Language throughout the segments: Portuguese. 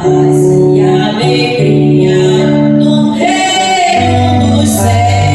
Paz e alegria no reino dos céus.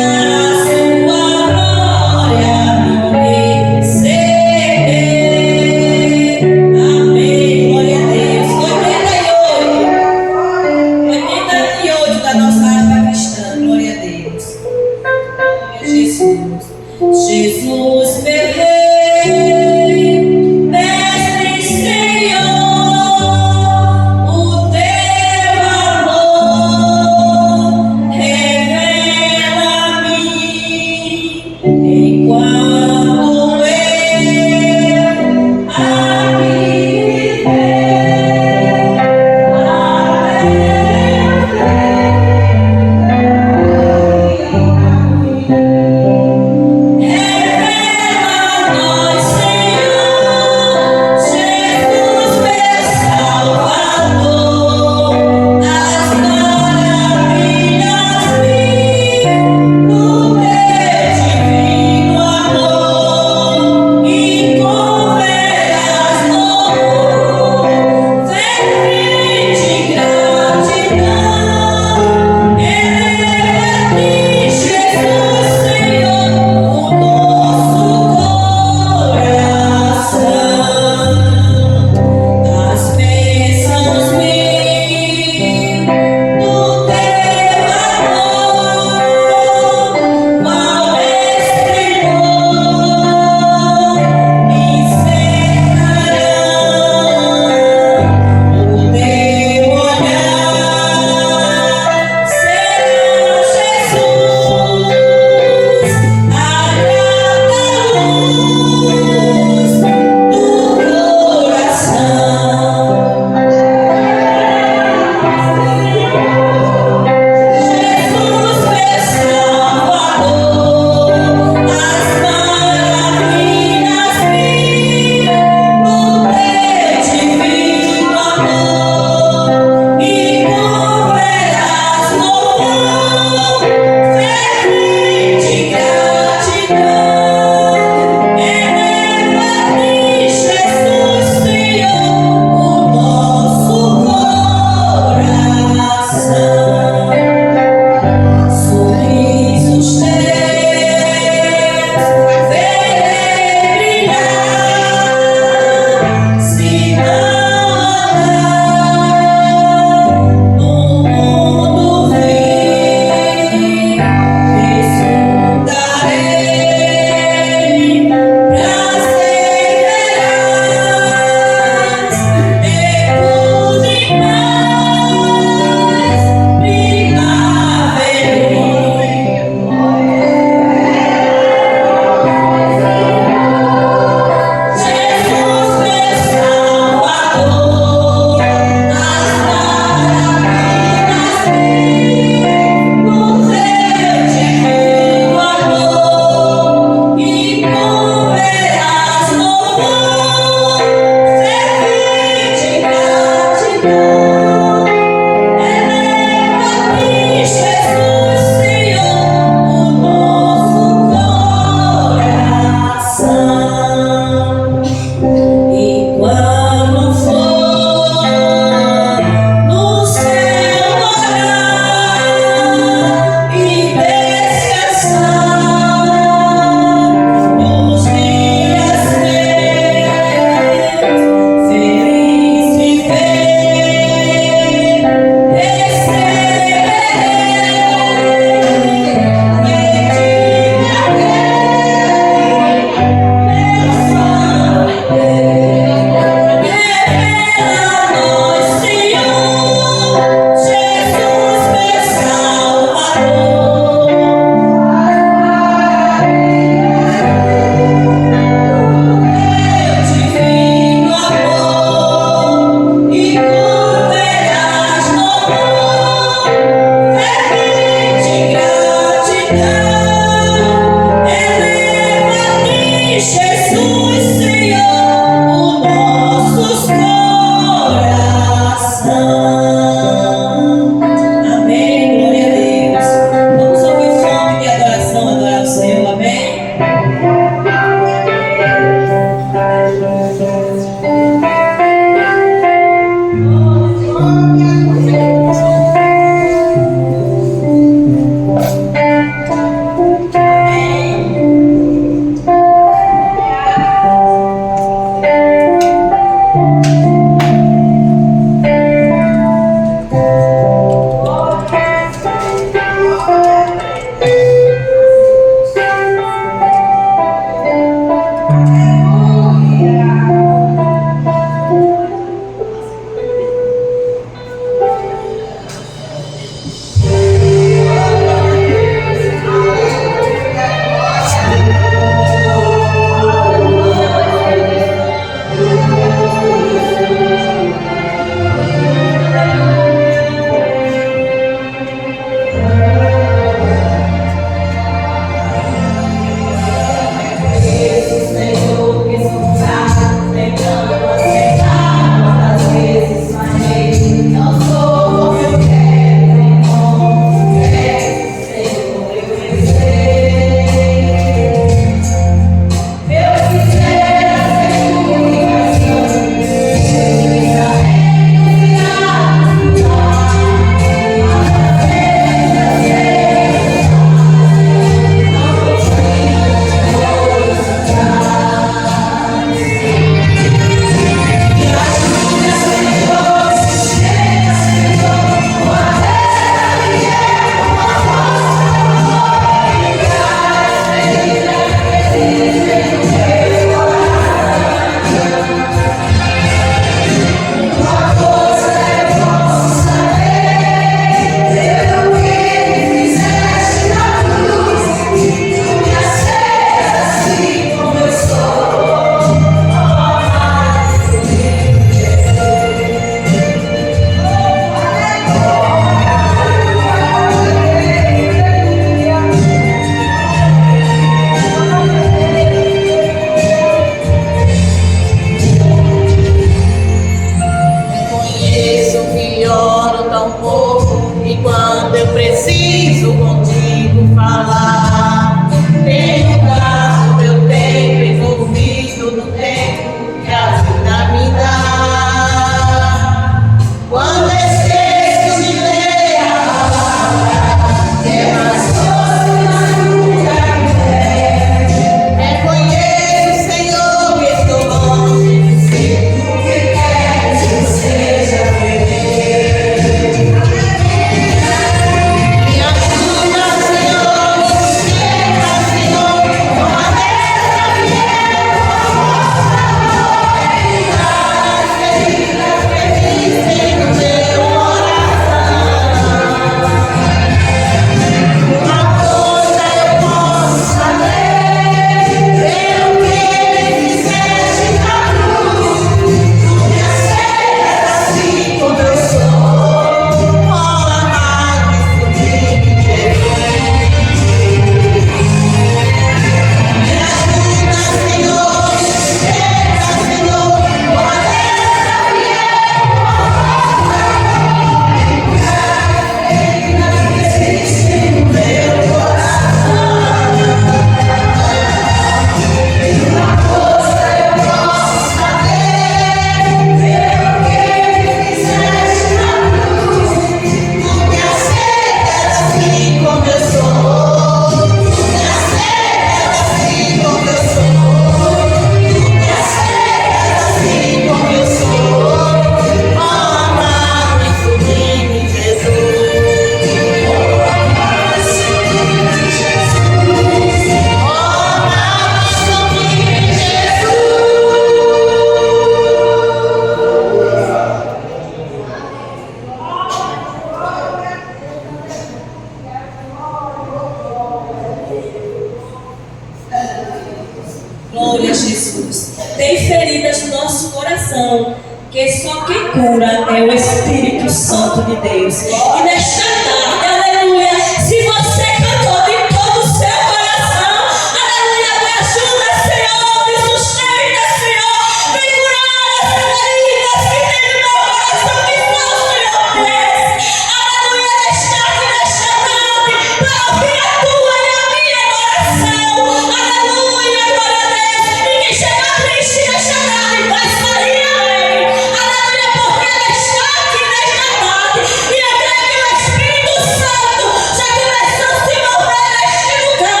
Porque só quem cura é o Espírito Santo de Deus. E nesta tarde, aleluia, se você cantou de todo o seu coração, aleluia, me ajuda, Senhor, me sustenta, Senhor, vem curar essas feridas que tem no meu coração, que só o Senhor conhece. Aleluia, nesta tarde, para ouvir a tua e a minha oração. Aleluia, glória a Deus. E quem chega triste nesta tarde vai sair alegre. Aleluia, porque ela está aqui nesta tarde. E eu creio que o Espírito Santo já começou a se mover neste lugar.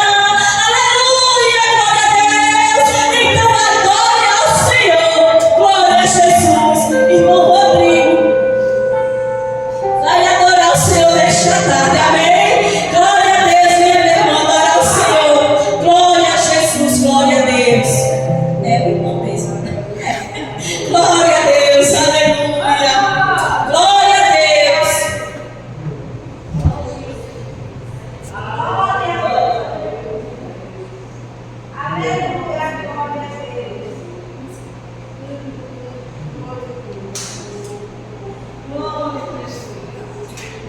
Aleluia, glória a Deus. Então adore ao Senhor. Glória a Jesus. Irmão Rodrigo, vai adorar o Senhor nesta tarde. Amém. Glória a Deus, minha irmã, adorar o Senhor. Glória a Jesus, glória a Deus. É o irmão mesmo. Glória a Deus, aleluia. Glória a Deus.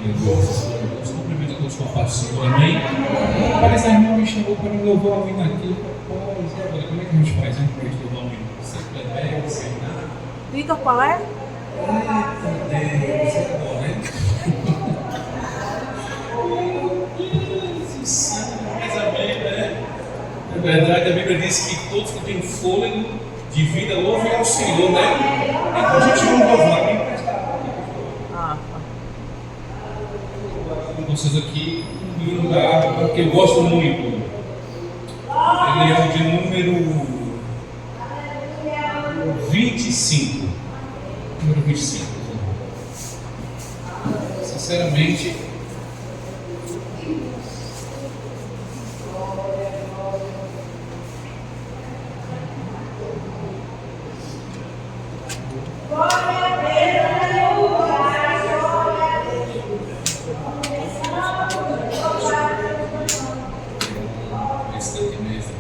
Meu Deus, os cumprimentos a todos com a paz do Senhor, amém? Parece que a irmã me chamou para me louvar um hino aqui. Rapaz, e agora, como é que a gente faz, hein? Para a gente louvar um hino? Sem plebeia, sem nada. Vitor, qual é? Eita Deus, é bom, né? Sim, mas amém, né? Na verdade, a Bíblia diz que todos que têm fôlego de vida louvem ao Senhor, né? Então a gente não louvar, me emprestar. Com vocês aqui, um hino que eu gosto muito. Ele é o de número 25. Número 25. Sinceramente, esse daqui mesmo.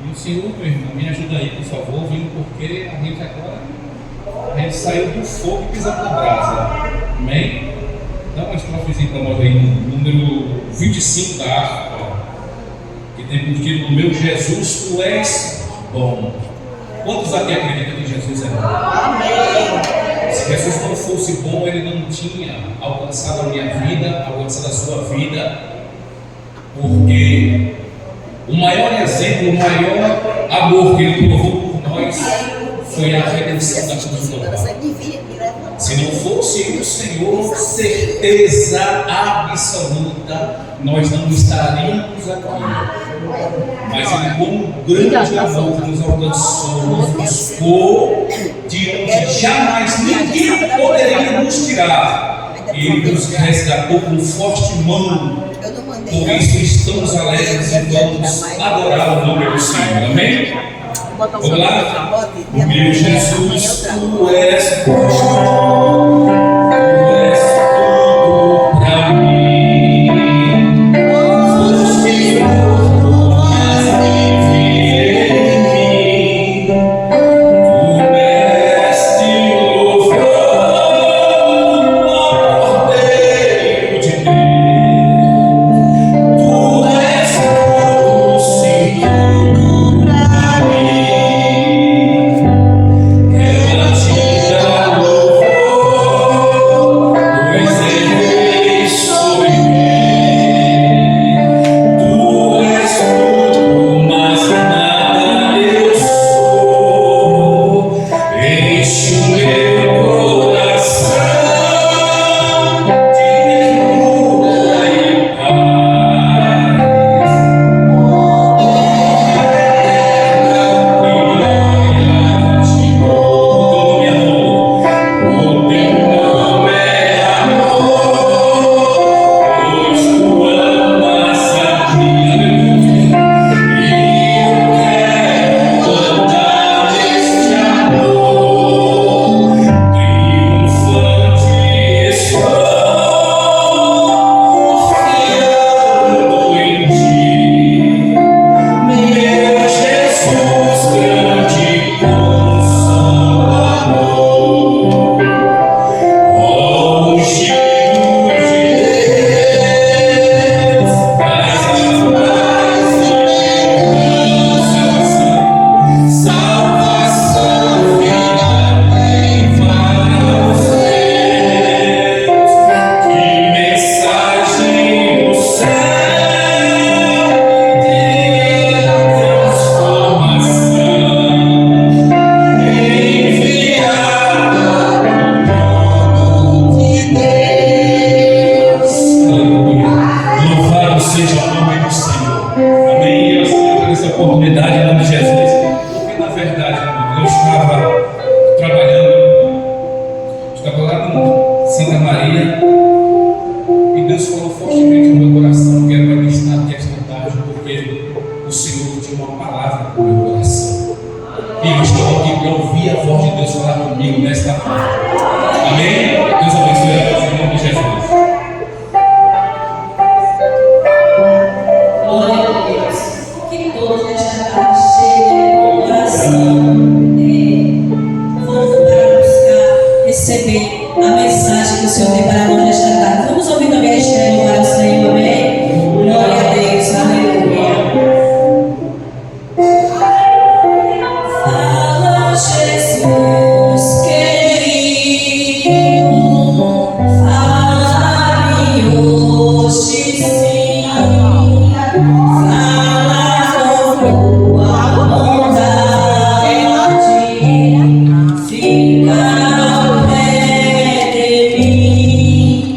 E o Senhor, meu irmão, me ajuda aí, por favor, vindo, porque a gente agora saiu do fogo e pisando na brasa. Amém? Dá uma estrofezinha para nós aí, no número 25 da harpa, que tem por título: Meu Jesus, tu és bom. Quantos aqui acreditam que Jesus é bom? Amém. Se Jesus não fosse bom, ele não tinha alcançado a minha vida, alcançado a sua vida, porque o maior exemplo, o maior amor que ele provou por nós foi a redenção da cruz do Calvário. Se não fosse o Senhor, certeza absoluta, nós não estaríamos aqui. Mas Ele, com um grande amor, nos alcançou, nos buscou de onde jamais ninguém poderia nos tirar. E Ele nos resgatou com forte mão. Por isso estamos alegres e vamos adorar o nome do Senhor. Amém? Vamos lá? Meu Jesus, tu és bom, tu és tudo pra mim. Foste morto, mas vive em mim. Tu deste louvor ao Cordeiro de Deus. Tu és tudo, sim, tudo pra mim. Ela te dá louvor. presença. Amém? Deus abençoe a todos em nome de Jesus. Glória a Deus. Que todos nesta tarde cheguem com o coração volto para buscar, receber a mensagem que o Senhor tem para nós nesta tarde. Vamos ouvir também a estreia louvar ao Senhor, amém? Glória a Deus, aleluia. Fala, Jesus querido, fala-me hoje sim, fala com tua bondade, fica ao pé de mim.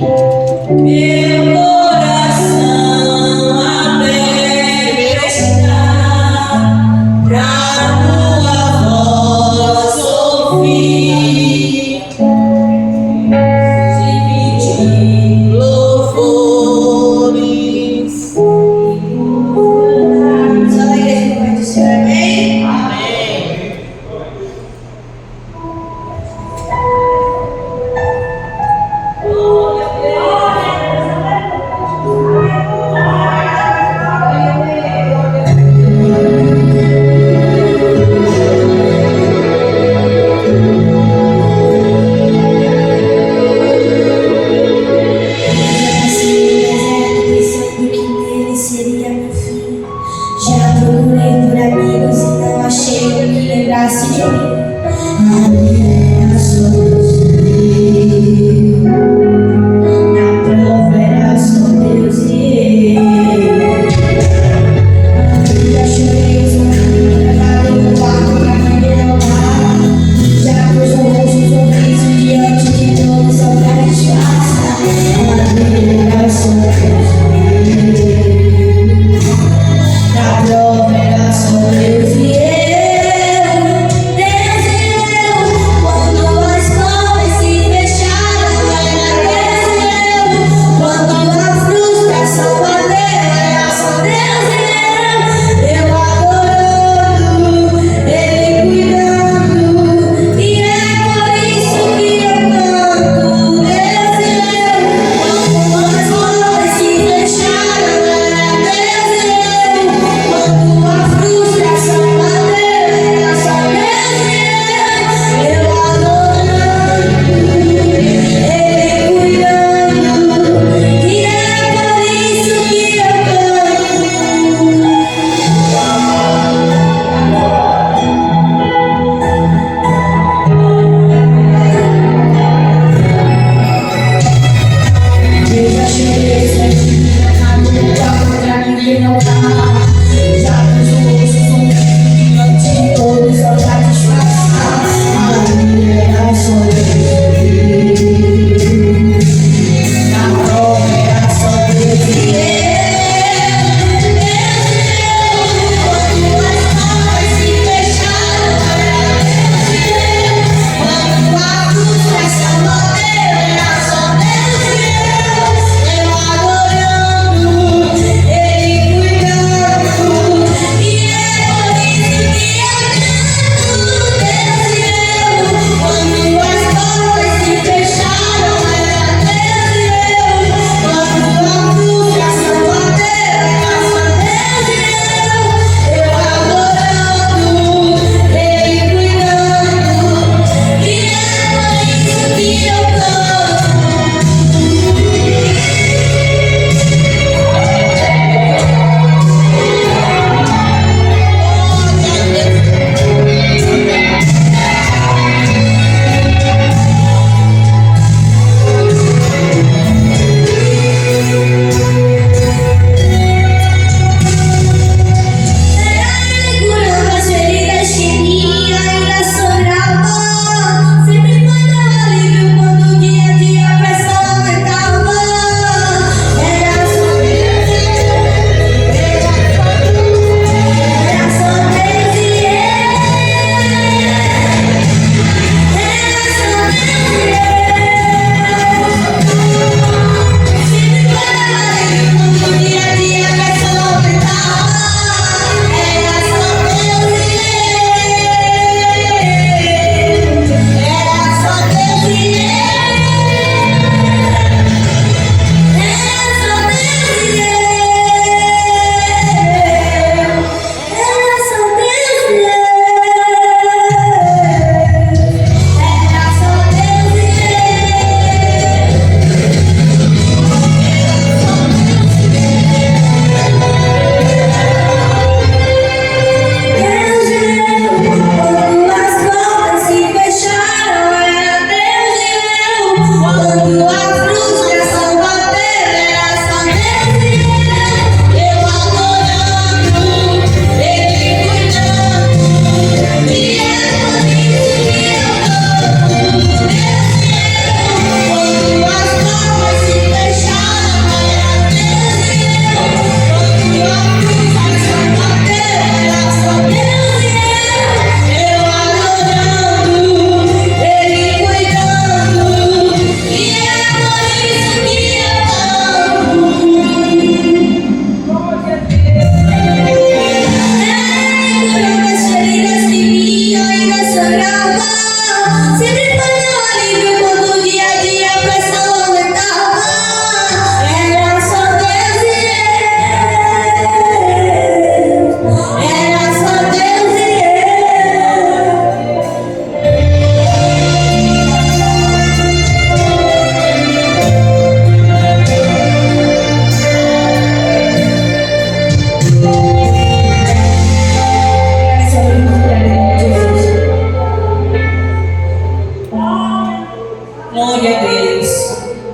Glória a Deus.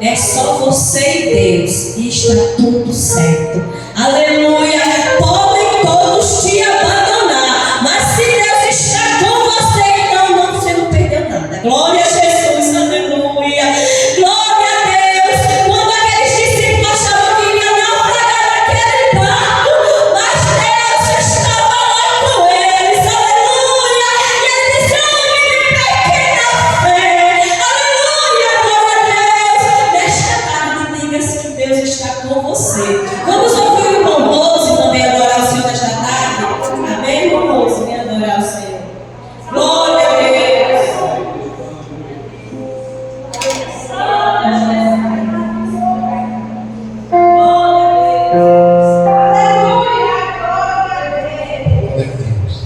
É só você e Deus e está tudo certo. Aleluia. Podem todos te abandonar, mas se Deus está com você, então você não perdeu nada. Glória a Jesus. Aleluia. Glória a Deus. Quando aqueles discípulos achavam que iam naufragar naquele barco, mas Deus estava lá com eles. Aleluia. E eles disseram: "Homem de pequena fé." Aleluia. Glória a Deus. Nesta tarde, diga-se que Deus está com você. Vamos ouvir o irmão Rose também adorar o Senhor nesta tarde. Amém, irmão Rose? Vem adorar o Senhor. Glória a Deus.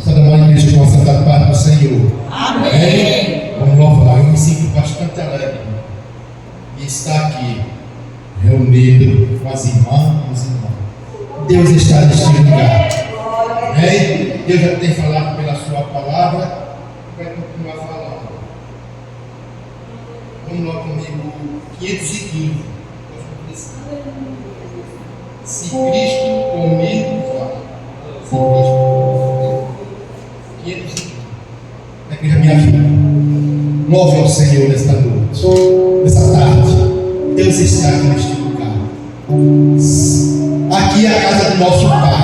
Toda uma igreja possa dar paz do Senhor. Amém. Vamos louvar. Eu me sinto bastante alegre de estar aqui, reunido com as irmãs e os irmãos. Deus está neste lugar. Amém? Deus já tem falado pela sua palavra, vai continuar falando. Vamos lá comigo, 515. Se Cristo comigo fala. Se Cristo comigo. 515. É que já me ajuda. Louve ao Senhor nesta noite, nesta tarde. Deus está aqui neste lugar. Aqui é a casa do nosso Pai.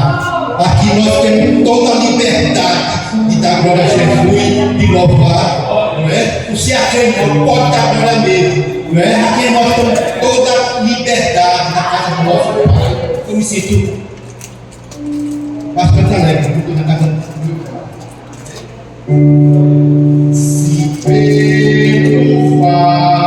Aqui nós temos toda a liberdade de dar glória a Jesus, de louvar, não é? Você aqui não pode dar glória mesmo, não é? Aqui nós temos toda a liberdade na casa do nosso Pai. Eu me sinto bastante alegre, porque na casa do meu Pai. Se Pedro fale,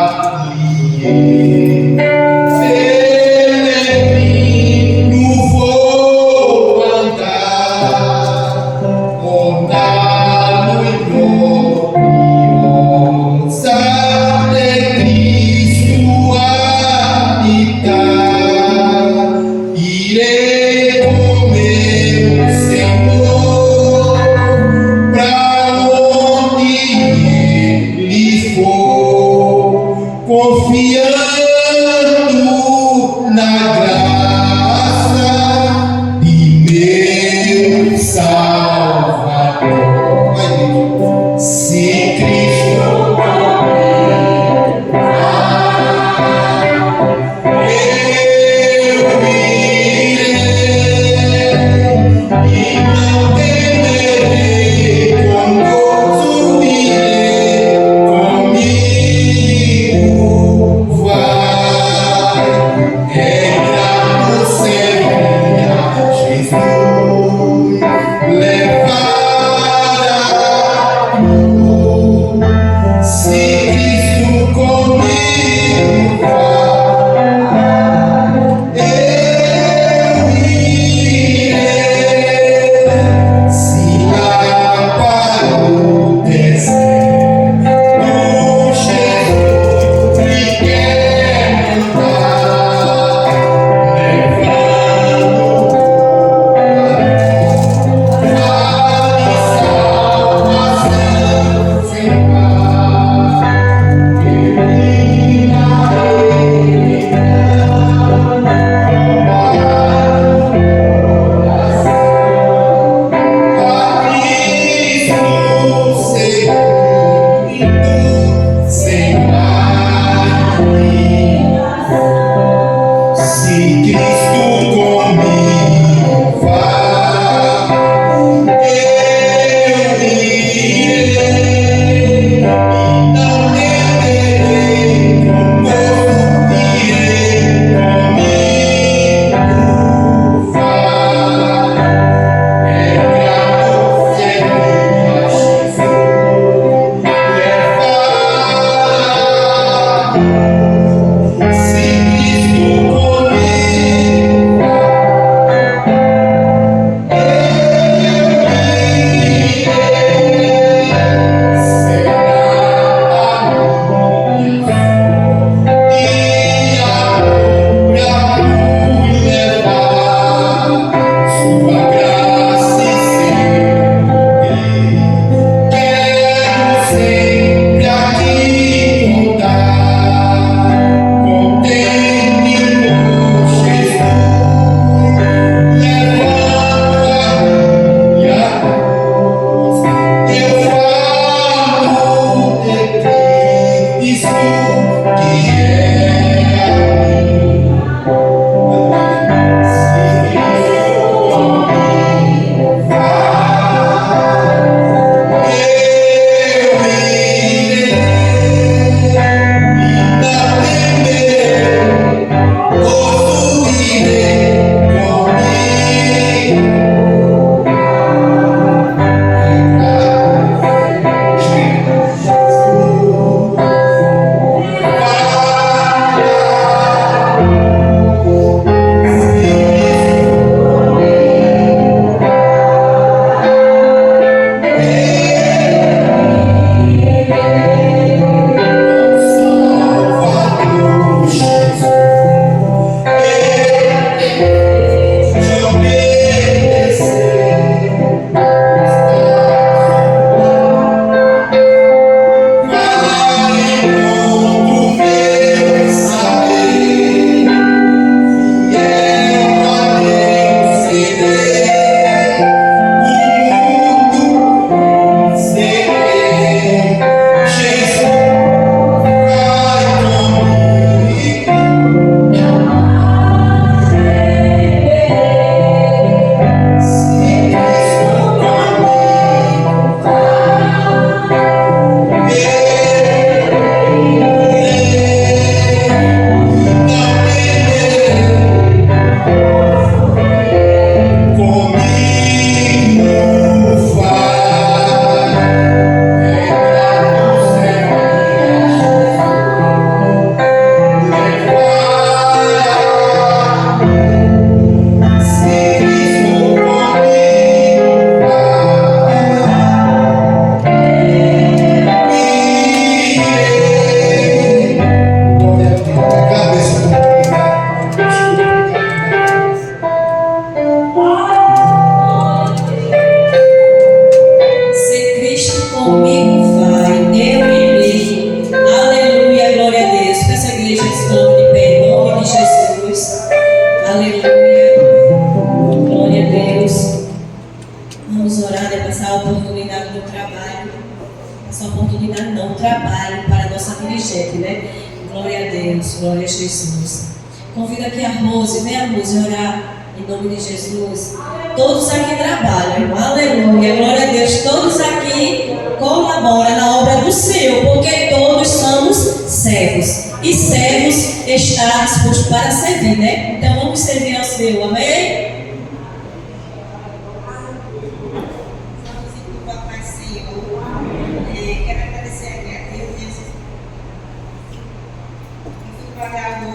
Glória a Deus, glória a Jesus. Convido aqui a Rose, vem a Rose orar em nome de Jesus. Todos aqui trabalham, irmão. Aleluia, glória a Deus. Todos aqui colaboram na obra do Senhor, porque todos somos servos. E servos está disposto para servir, né? Então vamos servir ao Senhor, amém?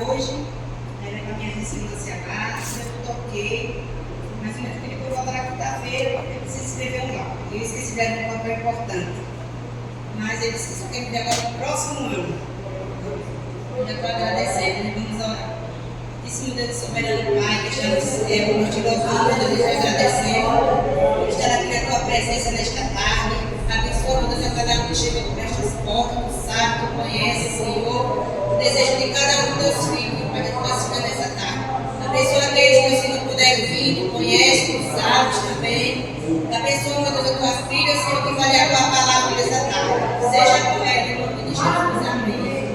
Hoje, era com a minha ressonância básica, eu toquei, mas eu pedi para eu voltar na quinta-feira, porque eu preciso escrever um lá. Eu esqueci de dar um papel importante. Mas ele disse que só quer me dar agora no próximo ano. Eu já estou agradecendo, né? Vamos orar. Disse-me Deus soberano Pai, que está no céu, nos te louvando, Deus, te agradecendo por estar aqui na tua presença nesta tarde. Abençoa, Deus, a cada um que chega por estas portas, tu sabe, tu conhece, Senhor. Desejo de cada um dos teus filhos, para que tu possas nessa tarde. Abençoa aqueles que não puderem vir, tu conhece, tu sabes também. Abençoa, meu Deus, a tua filha, Senhor, que vai ler a tua palavra nessa tarde. Seja com ela, em nome de Jesus. Amém.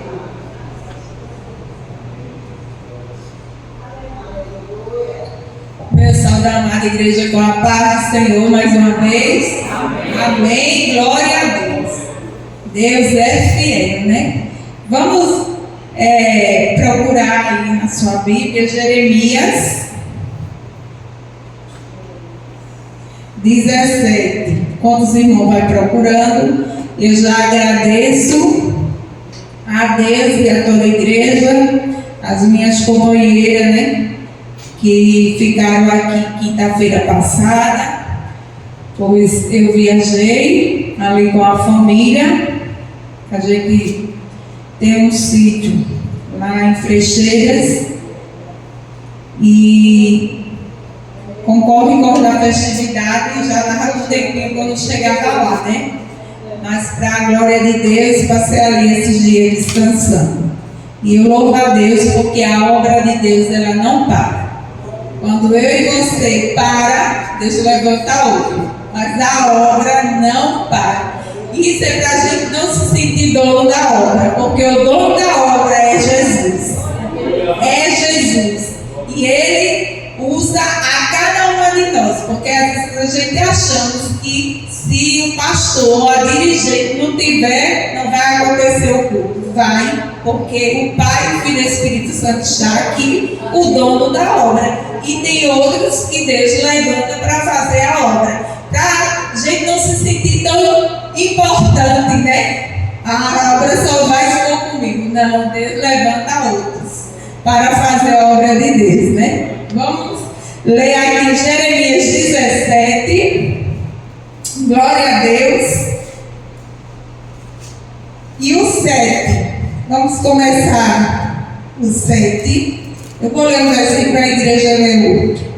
Meu salve a amada igreja com a paz do Senhor mais uma vez. Amém. Glória a Deus. Deus é fiel, né? Vamos procurar aí na sua Bíblia Jeremias 17. Quando os irmãos vão procurando, eu já agradeço a Deus e a toda a igreja, as minhas companheiras, né? Que ficaram aqui quinta-feira passada, pois eu viajei ali com a família. A gente tem um sítio lá em Frecheiras e corre da festividade e já dava um tempinho quando chegava lá, né? Mas para a glória de Deus, passei ali esses dias descansando. E eu louvo a Deus porque a obra de Deus ela não para. Quando eu e você para, Deus levanta outro. Mas a obra não para. Isso é para a gente não se sentir dono da obra, porque o dono da obra é Jesus. É Jesus. E Ele usa a cada uma de nós, porque às vezes a gente achamos que se o pastor ou a dirigente não tiver, não vai acontecer o culto. Vai, porque o Pai, o Filho e o Espírito Santo está aqui, o dono da obra. E tem outros que Deus levanta para fazer a obra. Para a gente não se sentir tão importante, né? A obra só vai se for comigo. Não, Deus levanta outros para fazer a obra de Deus, né? Vamos ler aqui Jeremias 17. Glória a Deus. E o 7. Vamos começar o 7. Eu vou ler um versículo para a igreja ler outro.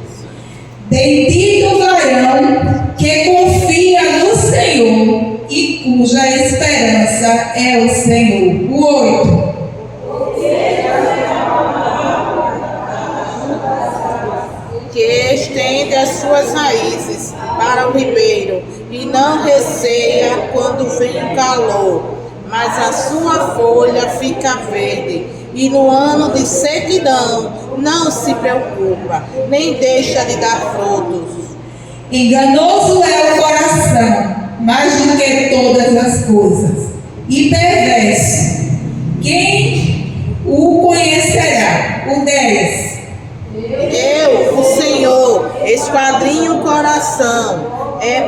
Bendito o varão que confia no Senhor e cuja esperança é o Senhor. O 8. Que estende as suas raízes para o ribeiro e não receia quando vem o calor, mas a sua folha fica verde, e no ano de sequidão não se preocupa, nem deixa de dar frutos. Enganoso é o coração, mais do que todas as coisas, e perverso. Quem o conhecerá? O 10. Eu, o Senhor, esquadrinho o coração,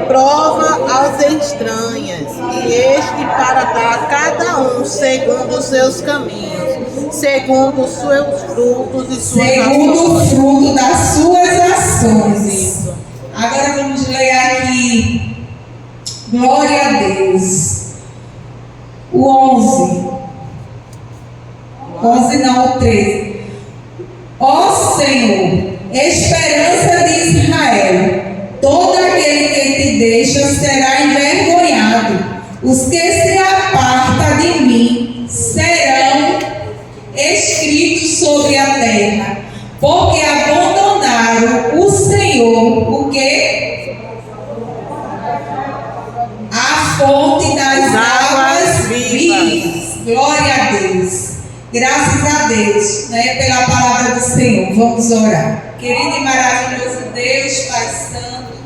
prova aos estranhas, e este para dar a cada um segundo os seus caminhos, segundo os seus frutos e suas segundo ações. o fruto das suas ações. Agora vamos ler aqui, glória a Deus, o 11. 11 não, o 13. Ó Senhor, esperança de Israel, todo aquele que te deixa será envergonhado. Os que se apartam de mim serão escritos sobre a terra, porque abandonaram o Senhor, o que? A fonte das águas vivas. Glória a Deus. Graças a Deus, né, pela palavra do Senhor. Vamos orar. Querido e maravilhoso Deus, Pai Santo,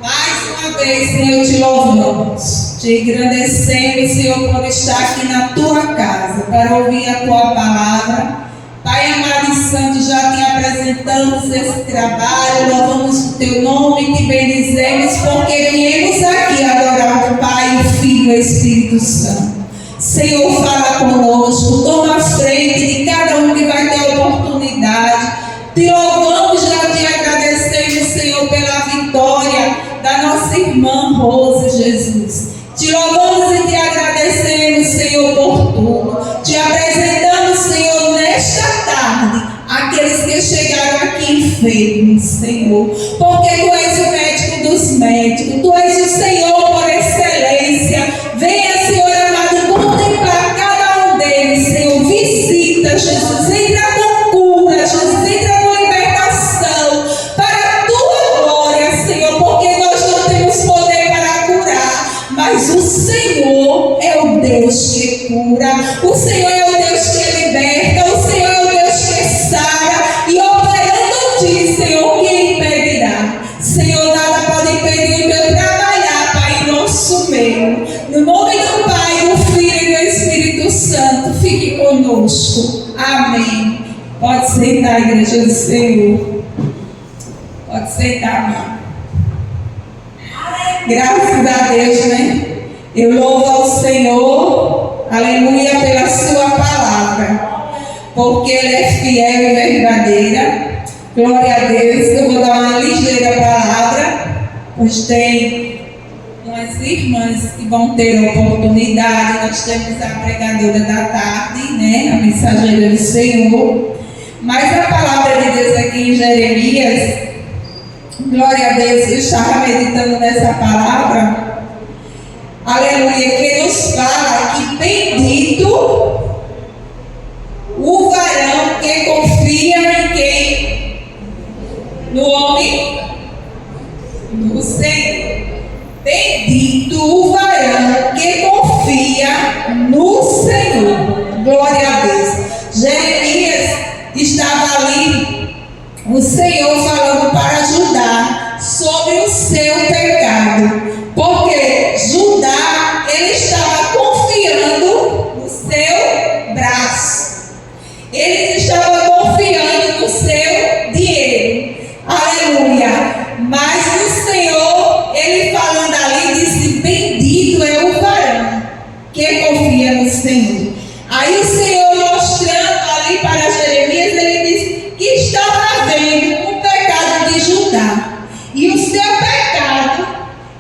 mais uma vez, Senhor, te louvamos, te engrandecemos, Senhor, por estar aqui na tua casa, para ouvir a tua palavra. Pai amado e santo, já te apresentamos esse trabalho, louvamos o teu nome, te bendizemos, porque viemos aqui adorar o Pai, o Filho e o Espírito Santo. Senhor, fala conosco, toma a frente de cada um que vai ter oportunidade. Te louvamos, já te agradecemos, Senhor, pela vitória da nossa irmã Rose, Jesus. Te louvamos e te agradecemos, Senhor, por tudo. Te apresentamos, Senhor, nesta tarde, aqueles que chegaram aqui enfermos, Senhor. Porque Tu és o médico dos médicos, Tu és o Senhor por excelência. Venha, Senhor amado, contemplar cada um deles, Senhor. Visita, Jesus, entra com cura, Jesus, entra com libertação, para a Tua glória, Senhor, porque nós não temos poder para curar, mas o Senhor é o Deus que cura, o Senhor é o Deus que liberta, o Senhor é o Deus que sara, e operando Ti, Senhor, quem impedirá? Senhor, nada pode impedir o meu trabalhar, Pai, em nosso meio. No nome do Pai, do Filho e do Espírito Santo, fique conosco. Amém. Pode sentar, igreja do Senhor. Pode sentar, mãe. Graças a Deus, né? Eu louvo ao Senhor, aleluia, pela Sua palavra, porque Ele é fiel e verdadeira. Glória a Deus. Eu vou dar uma ligeira palavra, pois tem umas irmãs que vão ter oportunidade. Nós temos a pregadora da tarde, né? A mensageira do Senhor. Mas a palavra de Deus aqui em Jeremias, glória a Deus, eu estava meditando nessa palavra, aleluia, que nos fala que bendito o varão que confia em quem? No homem? No Senhor. Bendito o varão que confia no Senhor. Glória a Deus. Jeremias estava ali, o Senhor falando para Judá sobre o seu pecado, porque Judá, ele estava confiando no seu braço, eles estavam confiando no seu dinheiro, aleluia. Mas o Senhor, ele falando ali, disse: bendito é o varão que confia no Senhor. Aí o Senhor, mostrando ali para Jeremias, ele disse que estava havendo um pecado de Judá, e o seu pecado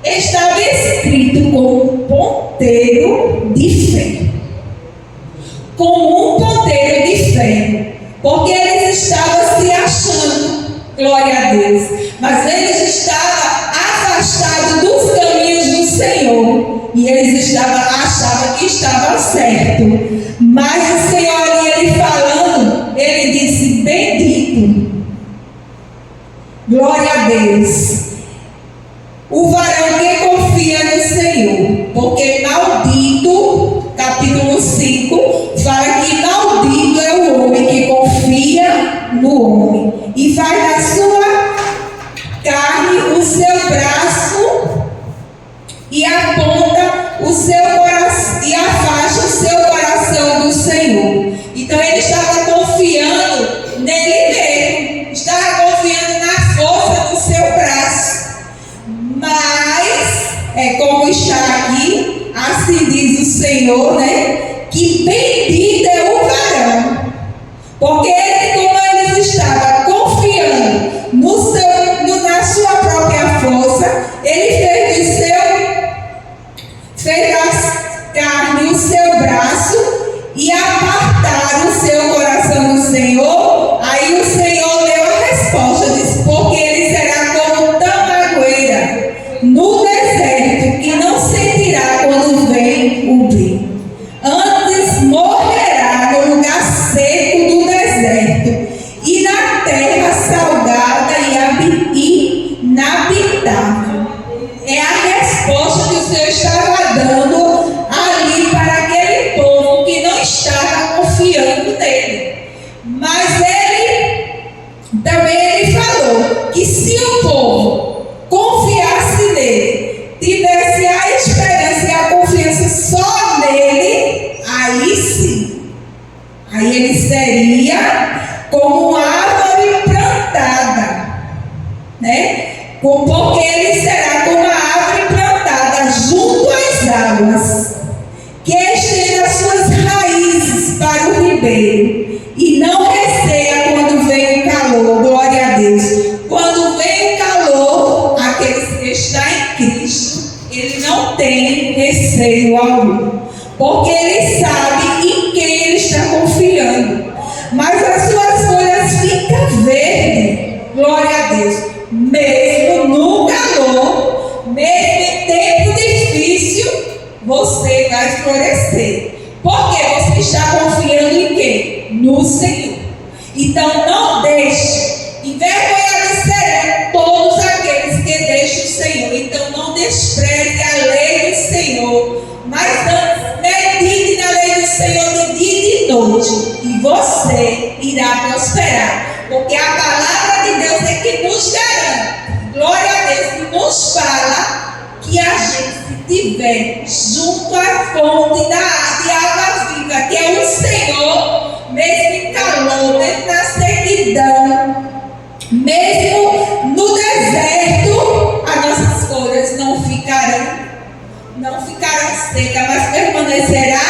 estava escrito como um ponteiro de ferro, como um ponteiro de ferro, porque eles estavam se achando, glória a Deus, mas eles estavam afastados dos caminhos do Senhor, e eles achavam que estava certo. Mas o Senhor ali, ele falando, ele disse: bendito, glória a Deus, o varão que confia no Senhor, porque maldito, capítulo 5, fala que maldito é o homem que confia no homem e faz da sua carne o seu braço e aponta o seu coração e afasta o seu coração do Senhor. Então ele estava confiando nele mesmo, estava confiando na força do seu braço. Mas é como está aqui, assim diz o Senhor, né? Que bendito é o varão, porque ele, como eles estavam confiando na sua própria força, ele fez a carne o seu braço e apartaram o seu coração do Senhor. Aí o Senhor deu a resposta, disse: porque ele será como tamagoeira no deserto, que não sentirá quando vem o bem, antes morrerá nele. Mas ele falou que se o povo confiasse nele, tivesse a esperança e a confiança só nele, aí sim, aí ele seria como uma árvore plantada, né? Porque ele será como uma árvore plantada junto às águas, que estenda suas raízes para o ribeiro e não receia quando vem o calor. Glória a Deus. Quando vem o calor, aquele que está em Cristo, ele não tem receio algum, porque ele sabe em quem ele está confiando. Mas as suas folhas ficam verdes. Glória a Deus. Mesmo no calor, mesmo em tempo difícil, você vai florescer. Porque você está confiando em quem? No Senhor. Então não deixe, envergonhados serão todos aqueles que deixam o Senhor. Então não despreze a lei do Senhor, mas antes medite na lei do Senhor de dia e de noite, e você irá prosperar. Porque a palavra de Deus é que nos garante, glória a Deus, que nos fala que a gente, se estiver junto à fonte de água viva, que é o Senhor, mesmo em calor, mesmo na sequidão, mesmo no deserto, as nossas folhas não ficarão secas, mas permanecerá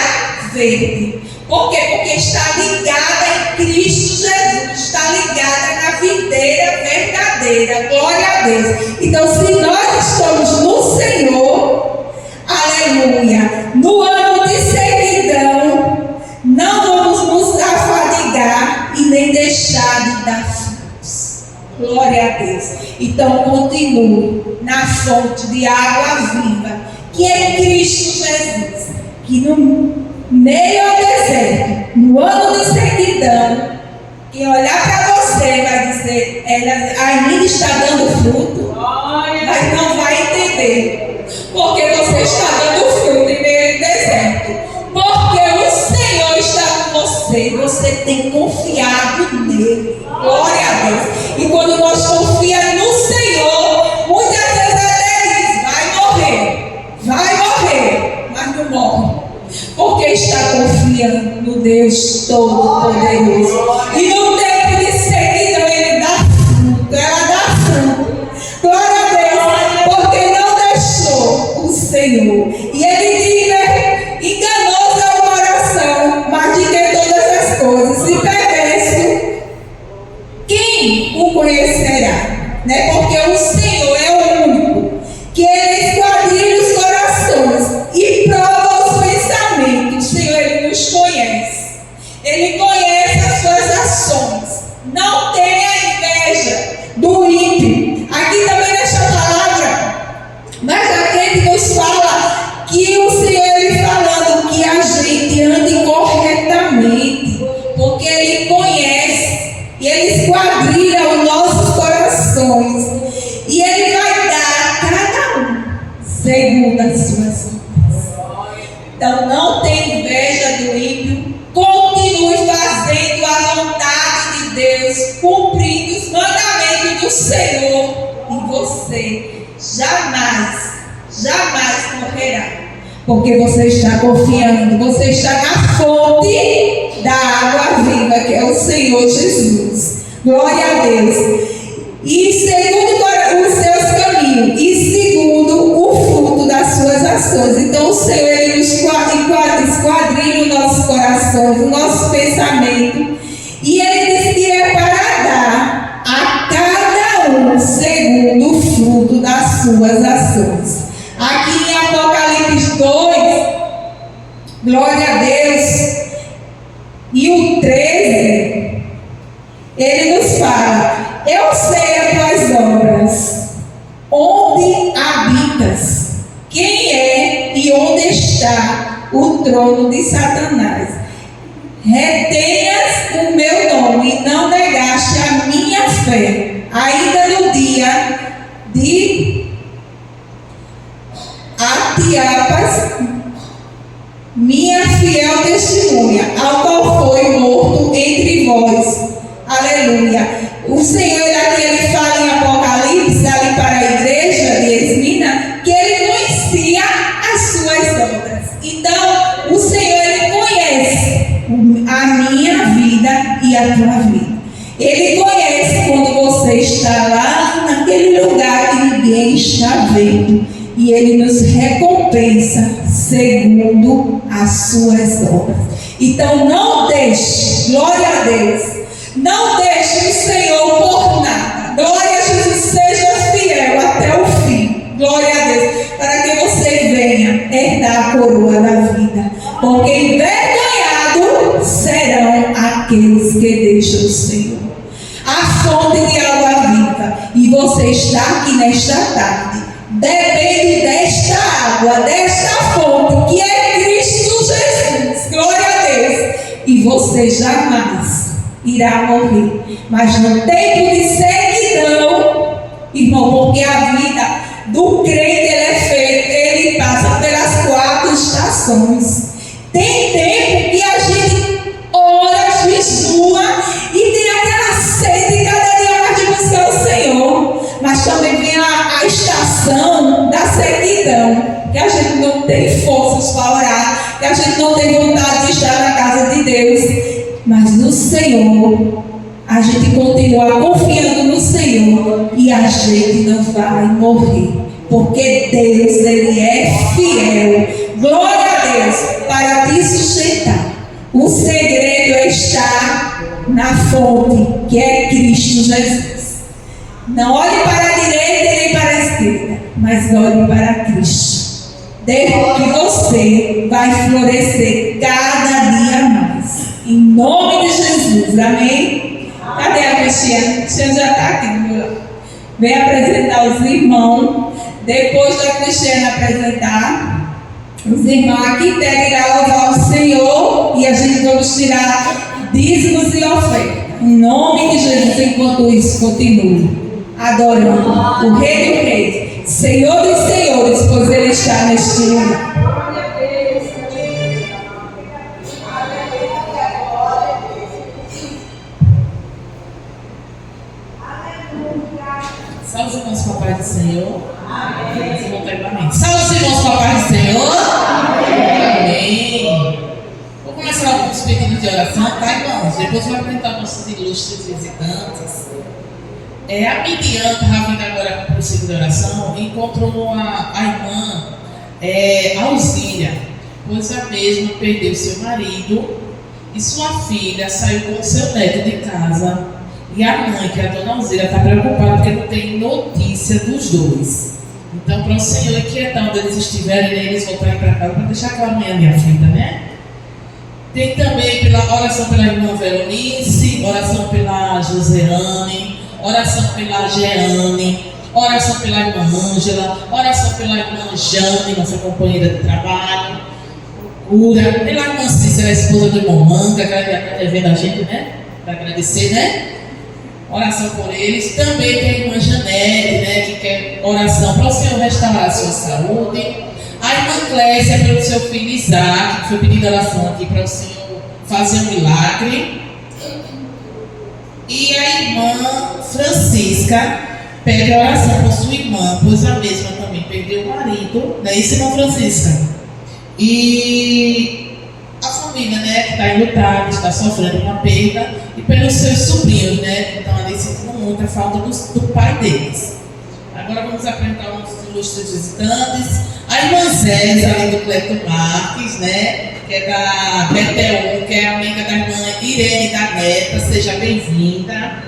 verde. Por quê? Porque está ligada em Cristo Jesus, está ligada na videira verdadeira. Glória a Deus. Então, se nós estamos no Senhor, aleluia, no ano de sequidão, não vamos nos afadigar e nem deixar de dar frutos. Glória a Deus. Então, continue na fonte de água viva, que é Cristo Jesus, que no meio ao deserto, no ano de sequidão, quem olhar para você vai dizer, ela ainda está dando fruto, mas não vai entender, porque você está dando fruto em meio ao deserto, porque o Senhor está com você, você tem confiado nele. Glória a Deus. E quando nós confiamos no Senhor, muitas vezes até diz, vai morrer, mas não morre. Porque está confiando no Deus Todo-Poderoso. E no tempo de sequidão ele dá fruto, ela dá fruto. Glória a Deus, porque não deixou o Senhor. E ele diz, né, enganoso é o coração, mais do que todas as coisas, e perverso, quem o conhecerá? Né? Porque o Senhor é o único que ele esquadrilha os corações e prova os pensamentos. O Senhor, ele nos conhece, ele conhece as suas ações. Não tenha inveja do ímpio. Aqui também nesta palavra, mas a gente nos fala que o Senhor, ele falando que a gente ande corretamente, porque ele conhece e ele esquadrilha os nossos corações, e ele vai dar a cada um segundo as suas obras. Então não tenha inveja do ímpio, continue fazendo a vontade de Deus, cumprindo os mandamentos do Senhor, e você jamais morrerá, porque você está confiando, você está na fonte da água viva, que é o Senhor Jesus. Glória a Deus. E segundo os seus caminhos, e segundo o fruto das suas ações. Então o Senhor, ele nos esquadrilha os nossos corações, o nosso pensamento, e ele diz que é para dar a cada um segundo o fruto das suas ações. Aqui em Apocalipse 2, glória a Deus, e o 13, ele nos fala: eu sei as tuas obras, onde habitas, quem é e onde está o trono de Satanás. Retenhas o meu nome e não negaste a minha fé, ainda no dia de Antipas, minha fiel testemunha, ao qual foi morto e a tua vida. Ele conhece quando você está lá naquele lugar que ninguém está vendo. E Ele nos recompensa segundo as suas obras. Então não deixe, glória a Deus, não deixe o Senhor por nada. Glória a Jesus, seja fiel até o fim. Glória a Deus, para que você venha herdar a coroa da vida. Porque envergonhados serão aqueles que deixam o Senhor. A fonte de água viva. E você está aqui nesta tarde, bebendo desta água, desta fonte, que é Cristo Jesus. Glória a Deus. E você jamais irá morrer. Mas no tempo de sequidão, irmão, porque a vida do crente ele passa pelas 4 estações. Tem tempo que a gente ora, jejua e tem aquela sede cada dia mais de buscar o Senhor. Mas também vem a estação da sequidão, que a gente não tem forças para orar, que a gente não tem vontade de estar na casa de Deus. Mas no Senhor, a gente continua confiando no Senhor e a gente não vai morrer, porque Deus, Ele é fiel. Glória a Deus, para te sustentar. O segredo está na fonte, que é Cristo Jesus. Não olhe para a direita nem para a esquerda, mas olhe para Cristo. Desde que você vai florescer cada dia mais. Em nome de Jesus, amém? Cadê a Cristiana? A Cristiana já está aqui do meu lado. Vem apresentar os irmãos. Depois da Cristiana apresentar, os irmãos aqui irão louvar o Senhor e a gente vamos tirar dízimos e ofertas. Em nome de Jesus, enquanto isso, continue adorando o Rei dos Reis, Senhor dos Senhores, pois Ele está neste lugar. Salve os irmãos com a paz do Senhor. Amém. Salve os irmãos com a paz do Senhor. Amém. Vou começar com os pedidos de oração, tá, irmãos? Depois vou apresentar nossos ilustres visitantes. A Midian, que estava vindo agora para o ciclo de oração, encontrou a irmã Alzília, pois a mesma perdeu seu marido e sua filha saiu com seu neto de casa. E a mãe, que é a dona Alzília, está preocupada porque não tem notícia dos dois. Então, para o Senhor inquietar onde eles estiverem, eles voltarem para casa para deixar aquela manhã minha filha, né? Tem também oração pela irmã Veronice, oração pela Joseane, oração pela Jeane, oração pela irmã Ângela, oração pela irmã Jane, nossa companheira de trabalho, cura, pela irmã Cícera, a esposa do irmão Manga, que ela está vendo a gente, né? Para agradecer, né? Oração por eles. Também tem a irmã Janete, né? Que quer oração para o Senhor restaurar a sua saúde. A irmã Clécia, pelo seu filho Isaac, que foi pedindo oração aqui para o Senhor fazer um milagre. E a irmã Francisca pede oração por sua irmã, pois a mesma também perdeu o marido, né? Isso, irmã Francisca. E a família, né, que está enlutada, está sofrendo uma perda, e pelos seus sobrinhos, né, que estão ali sentindo muito a falta do pai deles. Agora vamos apresentar nossos ilustres visitantes. A irmã Zélia, ali do Cleto Marques, né, que é da Betel, que é amiga da irmã Irene da Neta, seja bem-vinda.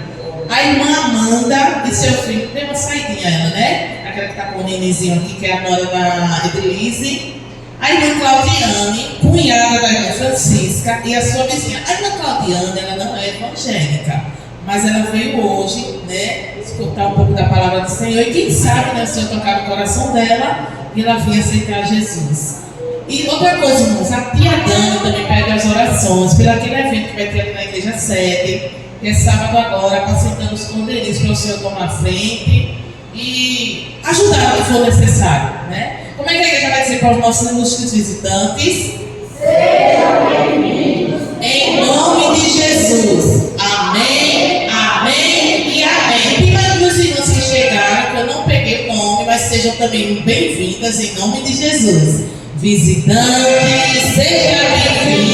A irmã Amanda e seu filho, deu uma saidinha ela, né? Aquela que está com o nenenzinho aqui, que é a nora da Edilise. A irmã Claudiane, cunhada da irmã Francisca, e a sua vizinha. A irmã Claudiane, ela não é evangélica, mas ela veio hoje, né, escutar um pouco da palavra do Senhor, e quem sabe, né, o Senhor tocar no coração dela, e ela vinha aceitar Jesus. E outra coisa, irmãos, a tia Dani também pede as orações pelo aquele evento que vai ter aqui na igreja sede, que é sábado agora, apresentando os condelistas para o Senhor tomar frente e ajudar o que for necessário, né? Como é que a igreja vai dizer para os nossos ilustres visitantes? Sejam bem-vindos. Em nome de Jesus. Amém, amém e amém. Primeiro dos irmãos que chegaram, que eu não peguei o nome, mas sejam também bem-vindas em nome de Jesus. Visitantes, seja bem-vindo.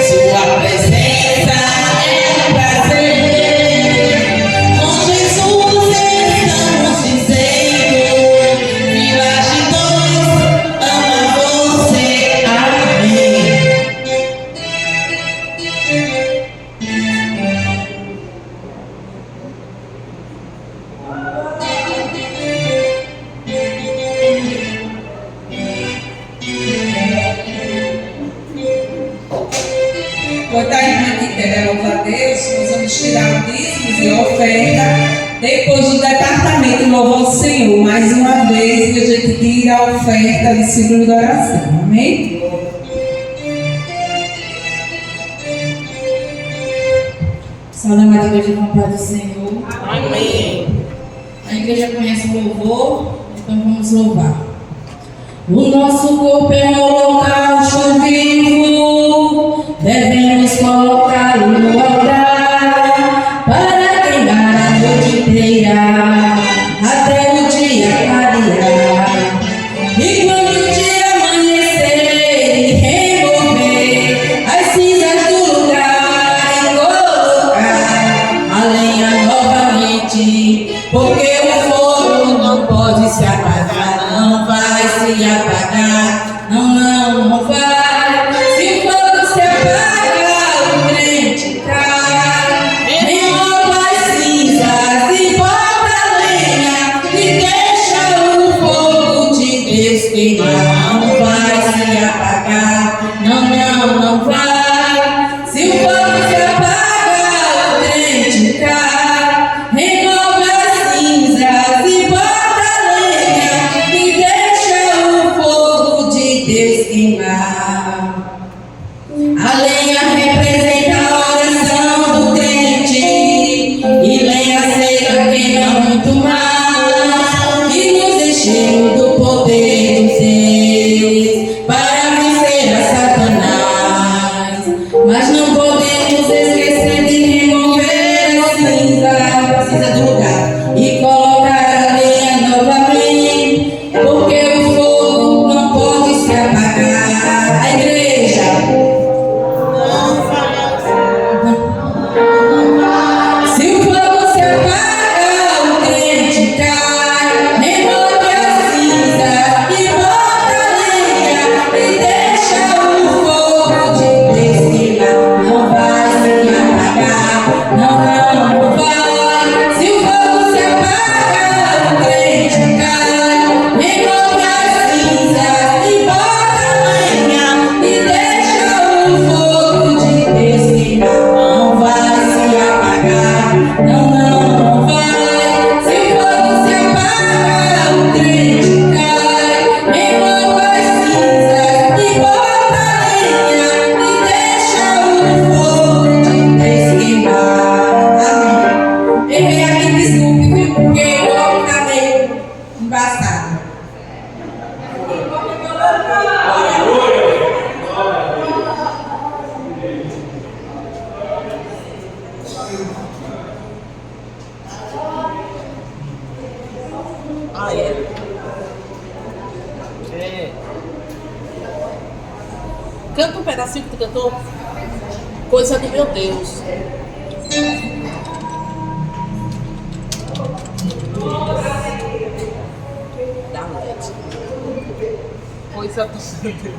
Sua presença quer louvar a Deus, nós vamos tirar o dízimos e a oferta depois do departamento louvando o Senhor. Mais uma vez que a gente tira a oferta de círculo de oração. Amém? Saudade da igreja com a paz do Senhor. Amém. A igreja conhece o louvor, então vamos louvar. O nosso corpo é um holocausto vivo, devemos colocá-lo no altar, para queimar a noite inteira, até o dia clarear. E quando o dia amanhecer e remover as cinzas do lugar e colocar a lenha novamente, porque o fogo não pode se apagar, não vai se apagar, não vai. Se o fogo se apaga, o crente cai, remova as cinzas e bota a lenha e deixa o fogo de Deus queimar. Não vai se apagar, não vai. Se o fogo se apaga, o crente cai, remova as cinzas e bota a lenha e deixa o fogo de Deus queimar. A lenha representa a oração do crente, e lenha seca queima muito mais, e nos encheu do poder dos Deus para vencer a Satanás. Mas não podemos esquecer de remover a cinza do lugar e colocar a lenha novamente, porque o fogo não pode se apagar. A igreja se o fogo se apaga, o crente cai, remove a cinza e bota a lenha e deixa o fogo de Deus queimar. Não vai se apagar, não vai. Se o fogo se apaga, o crente cai, remove a cinza e bota a lenha e deixa o fogo de Deus queimar. Não vai se apagar, não vai. Se o fogo se apaga, o crente cai, remova as cinzas e bota a lenha e deixa o fogo de Deus queimar. Amém. Errei aqui, desculpe, viu? Porque eu acabei embaçado. Ah, é. Canta um pedacinho que tu cantou. Coisa do meu Deus. Dá LED. Coisa do meu Deus.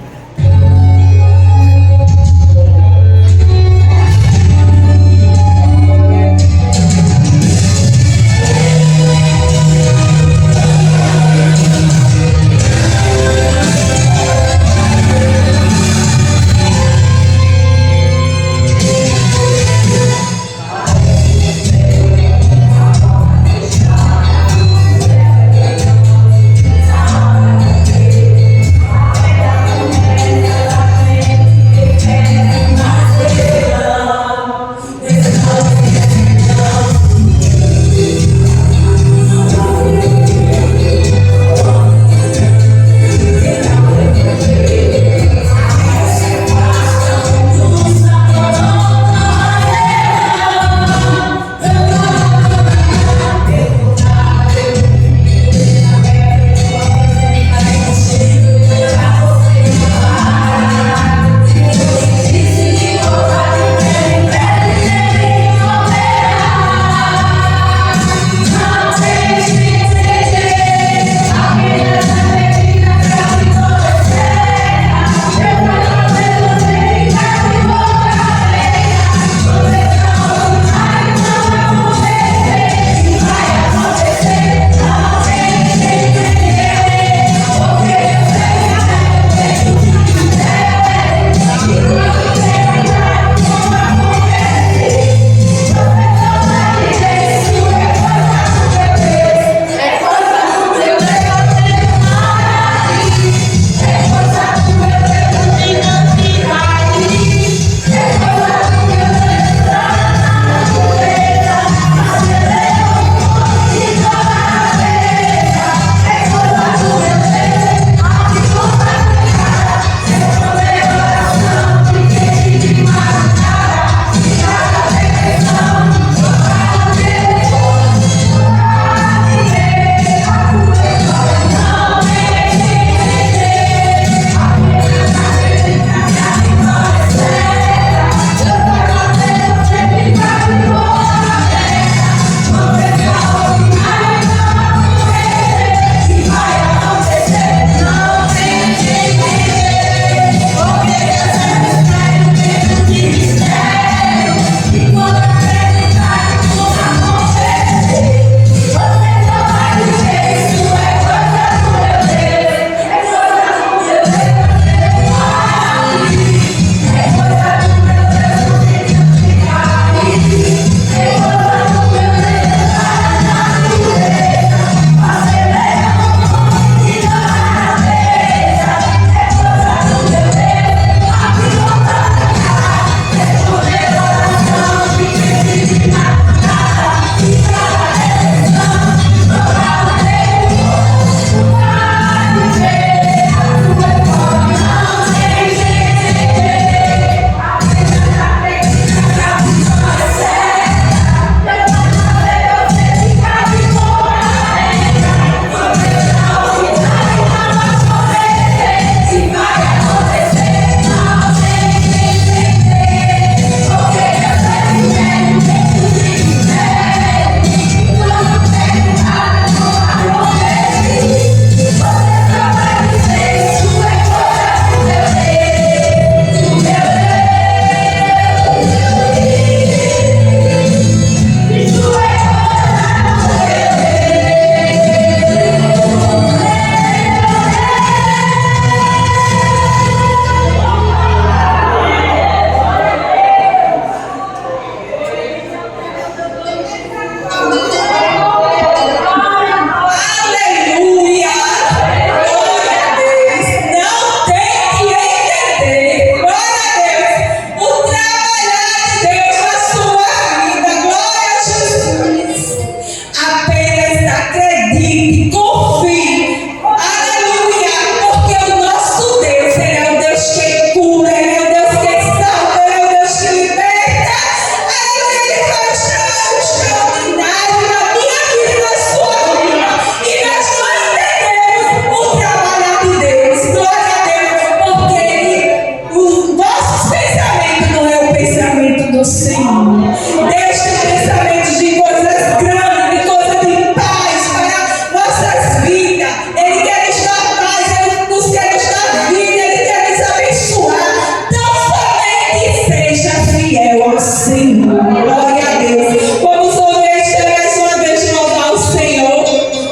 ao Senhor. Glória a Deus. Vamos ouvir mais uma vez louvar o Senhor.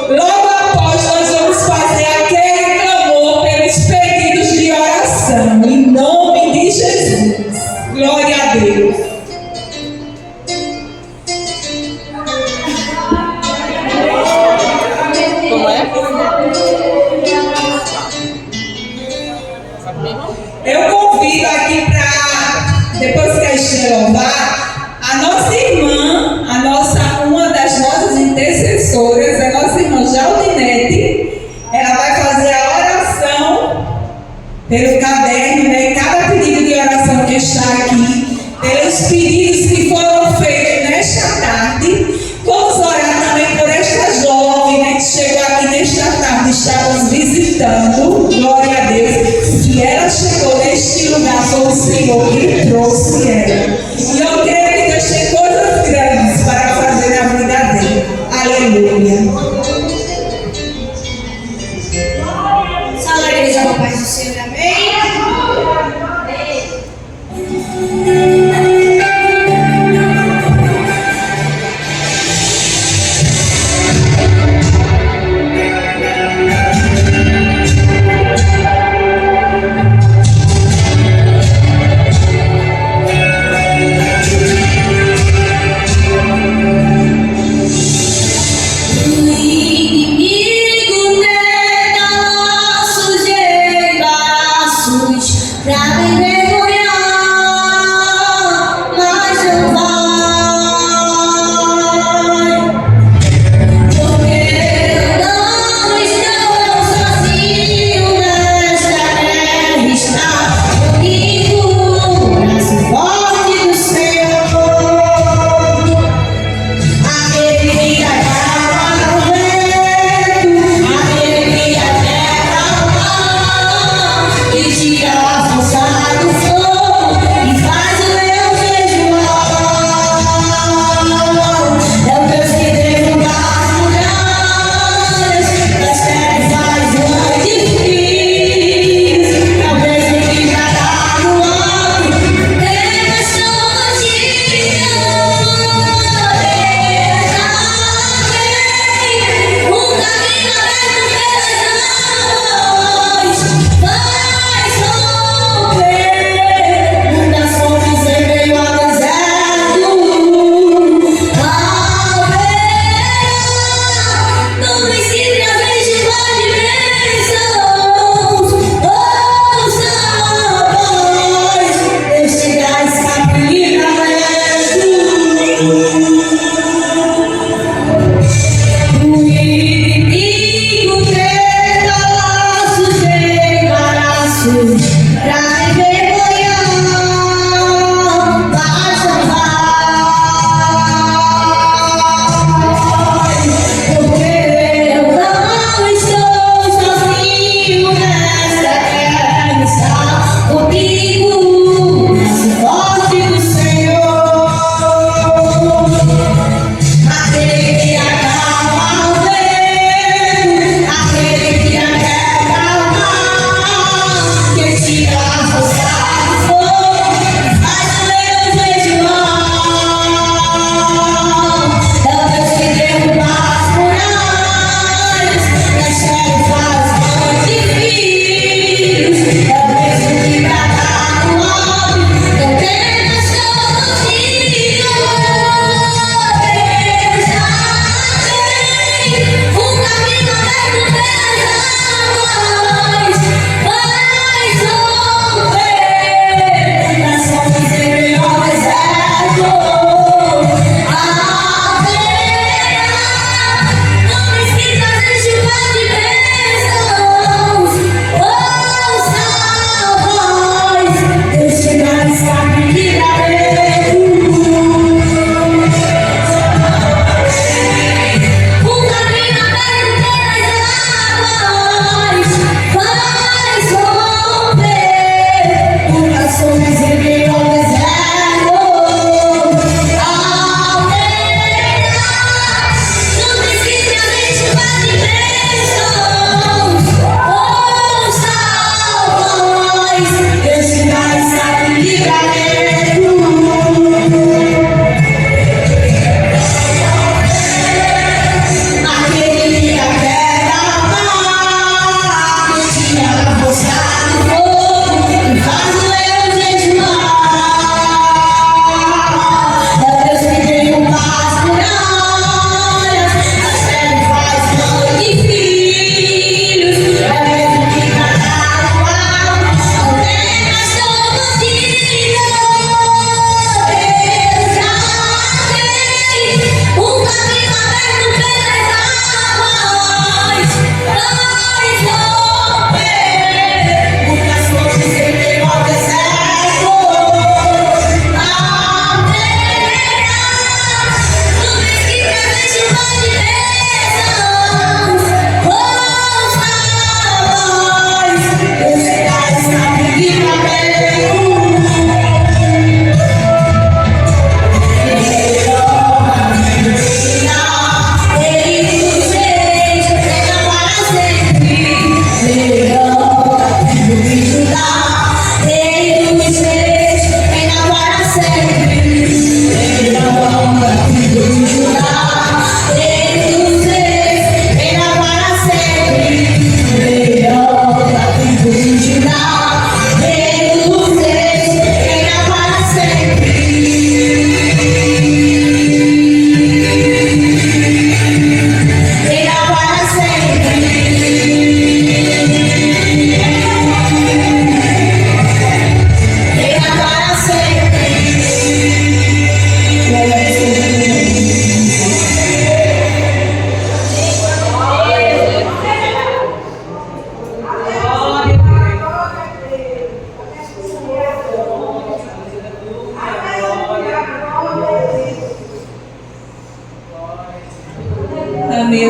Logo após nós vamos fazer aquele clamor pelos pedidos de oração. Em nome de Jesus. Glória a Deus. Como é? Eu convido aqui para, depois que a gente louvar, a nossa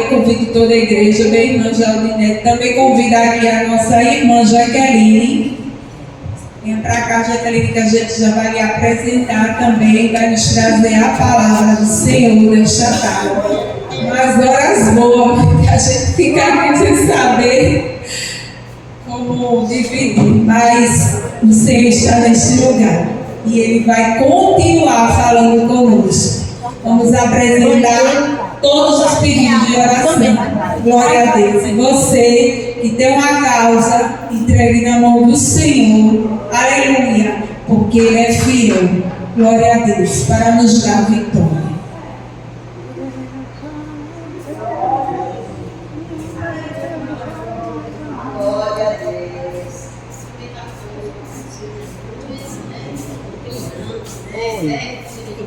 convido toda a igreja, minha irmã Jaldinete, também convido aqui a nossa irmã Jaqueline. Venha para cá, Jaqueline, que a gente já vai lhe apresentar também, vai nos trazer a palavra do Senhor nesta tarde. Umas horas boas, que a gente fica aqui sem saber como dividir, mas o Senhor está neste lugar e Ele vai continuar falando conosco. Vamos apresentar todos os pedidos de oração. Glória a Deus. E você que tem uma causa, entregue na mão do Senhor. Aleluia. Porque Ele é fiel. Glória a Deus. Para nos dar vitória.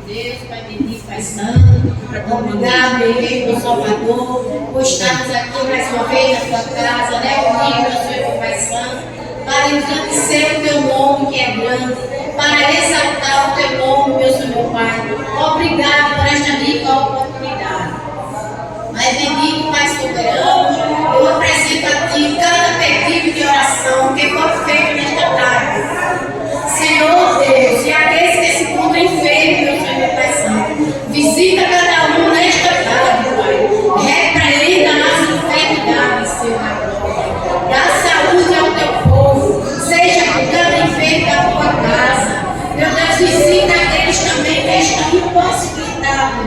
Deus, Pai bendito, Pai santo, obrigado, meu Salvador, por estarmos aqui mais uma vez na tua casa, né, unindo ao Senhor, Pai santo, para engrandecer o teu nome que é grande, para exaltar o teu nome, meu Senhor, Pai. Obrigado por esta rica oportunidade. Mas bendito, Pai soberano, eu apresento a Ti cada pedido de oração que foi feito nesta tarde. Senhor Deus, e aqueles que se encontram enfermos, meu Senhor, Pai Santo, visita cada um nesta tarde, Pai. Repreenda as enfermidades, Senhor, dá saúde ao teu povo, seja cada enfermo da tua casa. Meu Deus, visita aqueles também que estão impossibilitados,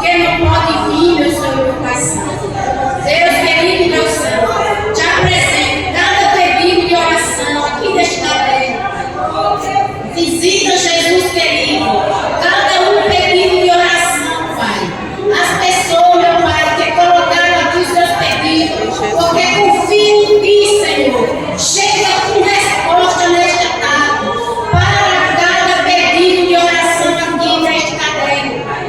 que não podem vir, meu Senhor, Pai Santo. Deus querido e meu Santo, te apresento cada pedido de oração aqui nesta terra. Visita, Jesus querido, cada um pedido de oração, Pai. As pessoas, meu Pai, que colocaram aqui os seus pedidos, porque confiam em Ti, Senhor. Chega com resposta nesta tarde para cada pedido de oração aqui nesta terra, Pai.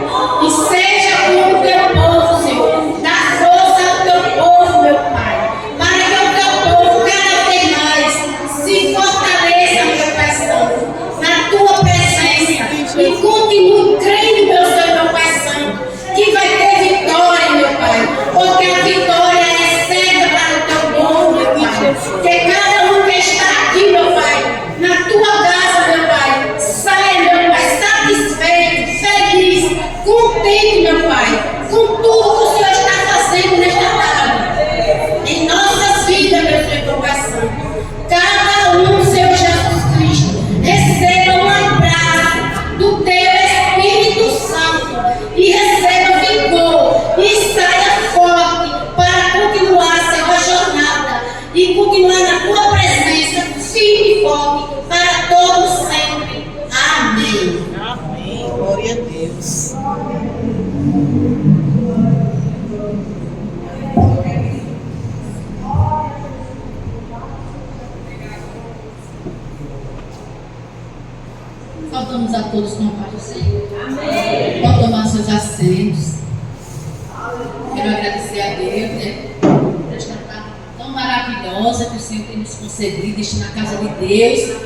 E seja com o teu povo, Senhor. Dá força ao teu povo, meu Pai, para que o teu povo cada vez mais se fortaleça, meu Pai Santo, na tua presença, e continue crendo, meu Senhor, meu Pai Santo, que vai ter vitória, meu Pai, porque a vitória é certa para o teu povo, meu Pai. Que cada um que está aqui, meu Pai, na tua casa, meu Pai, saia, meu Pai, satisfeito, feliz, contente, meu Pai, com tudo que o Senhor está fazendo nesta tarde, em nossas vidas, meu Senhor, meu Pai Santo. Cada um, Senhor Jesus Cristo, receba um abraço do teu Espírito Santo e receba vigor e saia forte para continuar sua jornada e continuar na tua presença firme e forte para todos sempre. Amém. Amém. Glória a Deus. Saudamos a todos com a paz do Senhor. Amém. Pode tomar seus assentos. Quero agradecer a Deus, né, por esta tarde tão maravilhosa que o Senhor tem nos concedido, de estar na casa de Deus,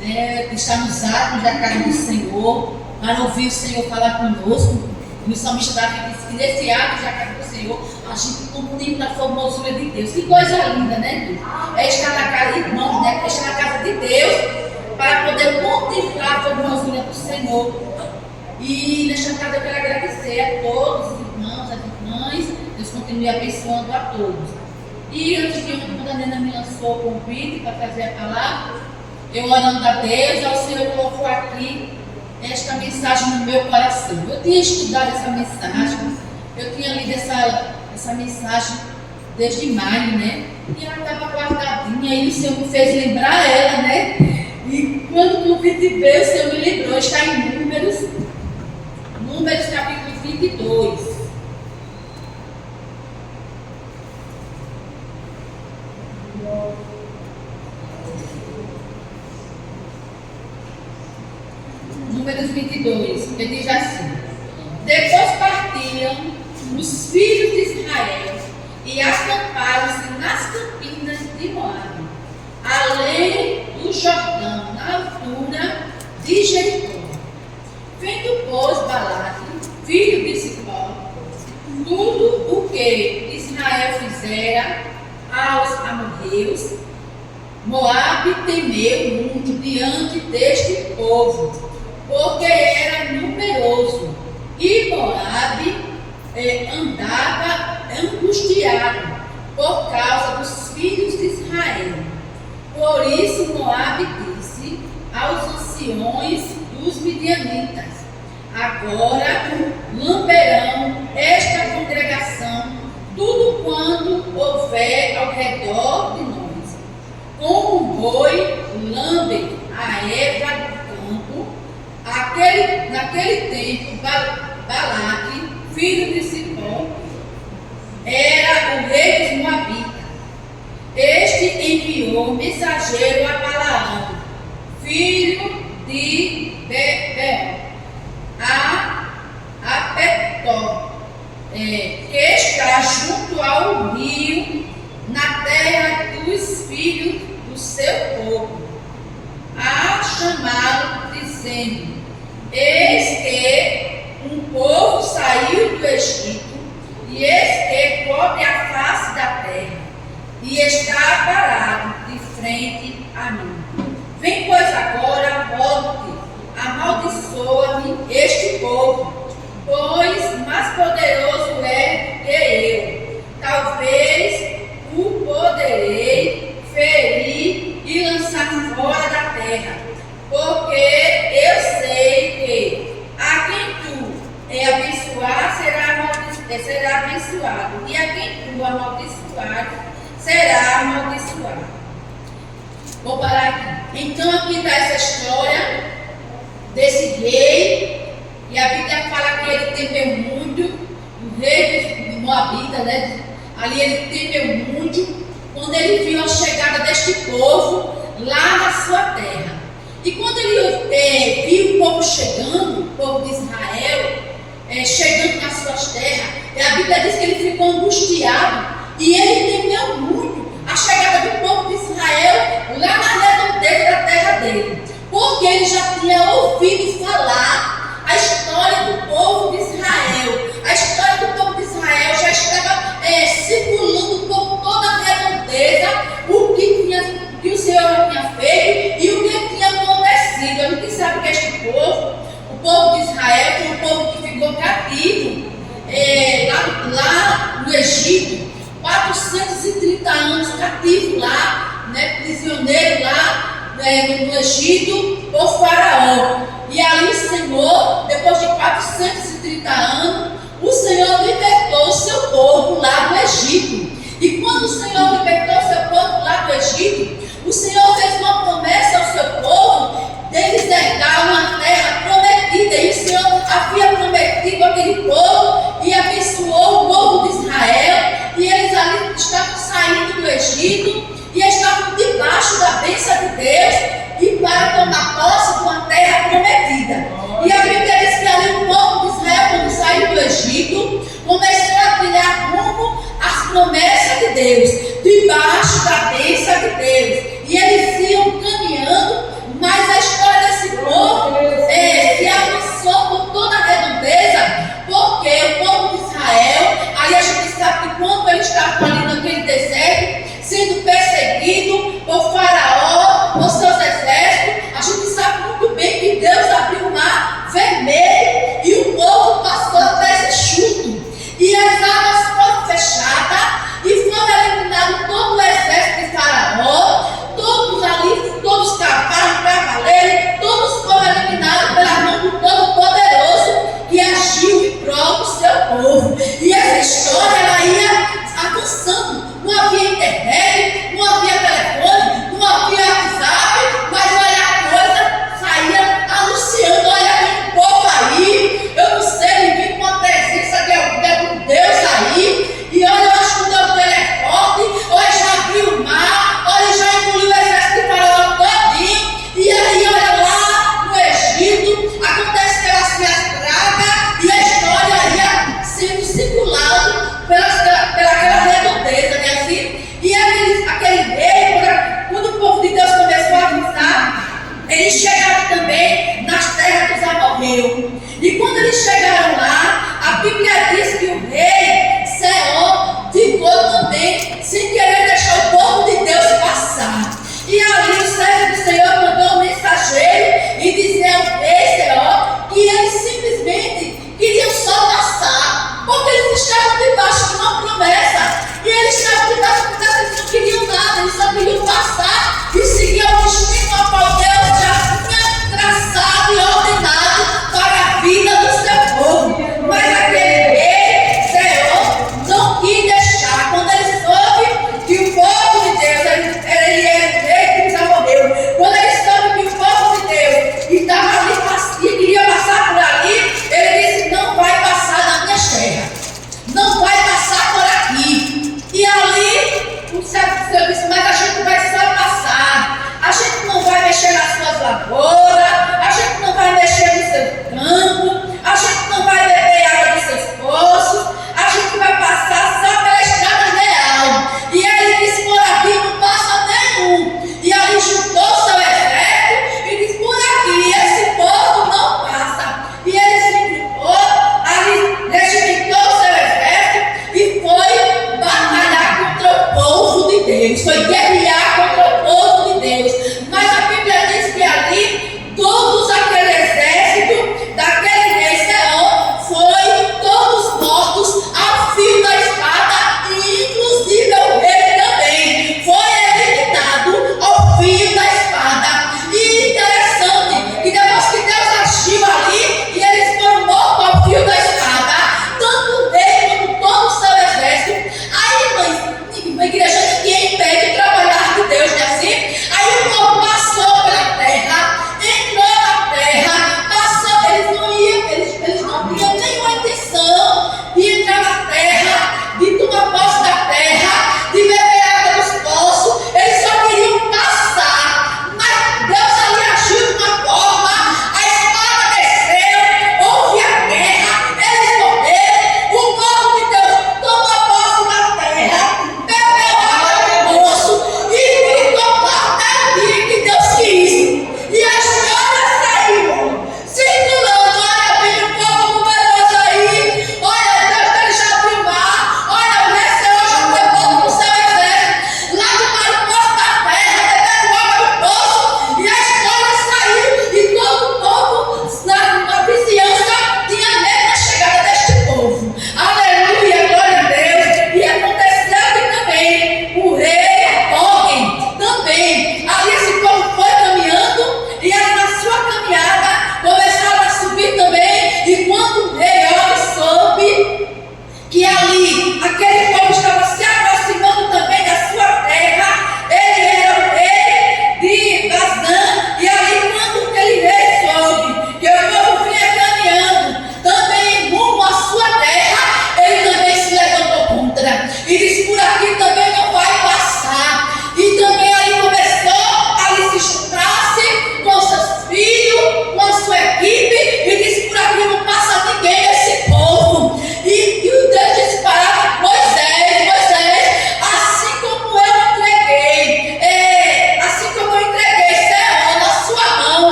né, de estar nos atos da casa do Senhor, para ouvir o Senhor falar conosco. E o salmista Davi disse que nesse ato da casa do Senhor, a gente contempla a formosura de Deus. Que coisa linda, né, Deus? É estar na casa, irmãos, né, é estar na casa de Deus, para poder contemplar a formosura do Senhor. E nesta tarde eu quero agradecer a todos os irmãos, as irmãs. Deus continue abençoando a todos. E antes de ontem, quando a Nena me lançou o convite para fazer a palavra, eu orando a Deus, ao Senhor colocou aqui esta mensagem no meu coração. Eu tinha estudado essa mensagem, eu tinha lido essa mensagem desde maio, né? E ela estava guardadinha e o Senhor me fez lembrar ela, né? E quando o convite veio, o Senhor me lembrou, está em Números capítulo 22. Números 22, que diz assim: depois partiram os filhos de Israel e acamparam-se nas campinas de Moabe, além do Jordão, na altura de Jericó. Vendo, pois, Balaque, filho de Zippor, tudo o que fizera aos amorreus, Moabe temeu muito diante deste povo, porque era numeroso, e Moabe andava angustiado por causa dos filhos de Israel. Por isso Moabe disse aos anciões dos midianitas: agora lamberão esta congregação tudo quanto houver ao redor de nós. Como um boi lambe a erva do campo, naquele tempo Balaque, filho de Zippor, era o rei dos Moabitas. Este enviou mensageiro a Balaão, filho de Beor, a Petó, que está junto ao rio, na terra dos filhos do seu povo, a chamá-lo, dizendo: eis que um povo saiu do Egito, e eis que cobre a face da terra, e está parado de frente a mim. Vem, pois, agora, rogo-te, amaldiçoa-me este povo, pois mais poderoso é que eu. Talvez o poderei ferir e lançar fora da terra, porque eu sei que a quem tu abençoar será abençoado, e a quem tu amaldiçoar será amaldiçoado. Vou parar aqui. Então aqui está essa história desse rei, e a Bíblia fala que ele temeu muito, o rei dos Moabitas, né? Ali ele temeu muito quando ele viu a chegada deste povo lá na sua terra. E quando ele viu o povo chegando, o povo de Israel, chegando nas suas terras, a Bíblia diz que ele ficou angustiado e ele temeu muito a chegada do povo de Israel lá na redondeza da terra dele, porque ele já tinha ouvido falar a história do povo de Israel. A história do povo de Israel já estava circulando por toda a redondeza o que o Senhor tinha feito e o que tinha acontecido. A gente sabe que este povo, o povo de Israel, foi um povo que ficou cativo lá no Egito, 430 anos cativo lá, né, prisioneiro lá no Egito por Faraó. E ali o Senhor, depois de 430 anos, o Senhor libertou o seu povo lá do Egito. E quando o Senhor libertou o seu povo lá do Egito, o Senhor fez uma promessa ao seu povo deles herdar uma terra prometida. E o Senhor havia prometido aquele povo e abençoou o povo de Israel. E eles ali estavam saindo do Egito e estavam debaixo da bênção de Deus e para tomar posse de uma terra prometida. E a Bíblia diz que ali o povo de Israel, quando saiu do Egito, começou a trilhar rumo às promessas de Deus, debaixo da bênção de Deus. E eles iam caminhando, mas a história desse povo se avançou por toda a redondeza, porque o povo de Israel, aí a gente sabe que quando eles estavam ali naquele deserto, sendo perseguido por Faraó, por seus exércitos, a gente sabe muito bem que Deus abriu o mar vermelho e o povo passou a pé enxuto. E as águas foram fechadas e foram eliminados todo o exército de Faraó, todos ali, todos cavaleiros, todos foram eliminados pela mão do Todo-Poderoso que agiu em prol do seu povo. E essa história ela ia avançando. Não havia internet, não havia telefone, não havia WhatsApp, mas olha, a coisa saía anunciando: olha, tem um povo aí, eu não sei, ele vem com a presença de algum Deus aí, e olha, eu acho que o Deus dele é forte, olha, já abriu o mar, olha, já engoliu o exército de Faraó todinho. E aí, olha, lá no Egito, acontece as pragas, e a história ia sendo circulada pelaquela redondeza, né, assim? E aquele rei, quando o povo de Deus começou a avançar, eles chegaram também nas terras dos amorreus. E quando eles chegaram lá, a Bíblia diz que o rei Seom ficou também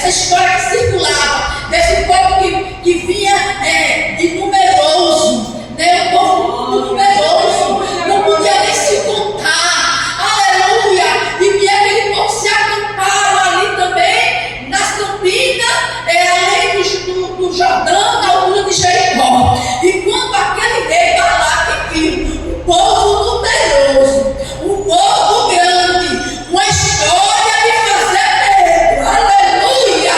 essa história que circulava, desse povo que vinha de numeroso, né? O povo numeroso, não podia nem se contar, aleluia, e que aquele povo se acamparam ali também, nas campinas, além do Jordão, na altura de Jericó. E quando aquele rei Balaque viu um povo numeroso, um povo grande, uma história de fazer medo, aleluia,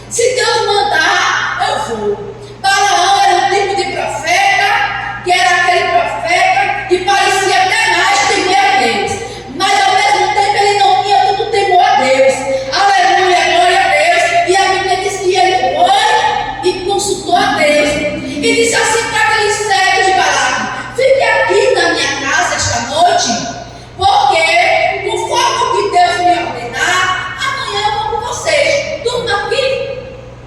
Se Deus mandar, eu vou. Balaão era um tipo de profeta, que era aquele profeta que parecia até mais temer a Deus, mas ao mesmo tempo ele não tinha tanto temor a Deus. Aleluia, glória a Deus. E a Bíblia diz que ele foi e consultou a Deus e disse assim para aquele servo de Balaque: fique aqui na minha casa esta noite, porque conforme o que Deus me ordenar, amanhã eu vou com vocês. Durma aqui.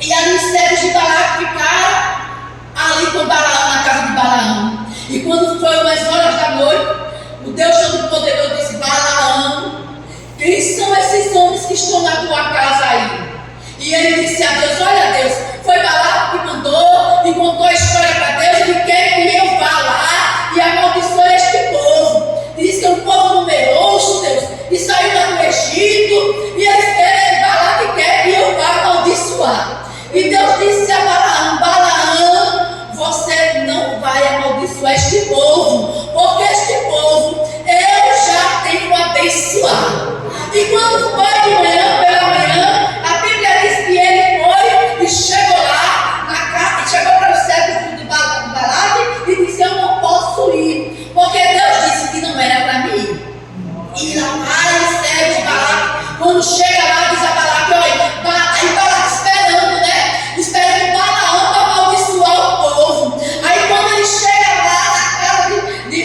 E ali os servos de Balaque ficaram ali com Balaão, na casa de Balaão. E quando foi umas horas da noite, o Deus Todo-Poderoso disse: Balaão, quem são esses homens que estão na tua casa aí? E ele disse a Deus: olha Deus, foi Balaão que mandou e contou a história para Deus. Ele quer que eu vá lá e amaldiçoe este povo. Ele disse que é um povo numeroso, Deus, que saiu lá do Egito, e eles querem falar que quer que eu vá amaldiçoar. E Deus disse a Balaão: Balaão, você não vai amaldiçoar este povo, porque este povo eu já tenho abençoado. E quando foi de manhã, pela manhã, a Bíblia diz que ele foi e chegou lá na casa, chegou para o servo de Balaque e disse: eu não posso ir, porque Deus disse que não era para mim. E lá vai o servo de Balaque. Quando chega lá, diz a Balaque: olha, aí Balaque esperando, né? Esperando Balaão para amaldiçoar o povo. Aí quando ele chega lá na casa de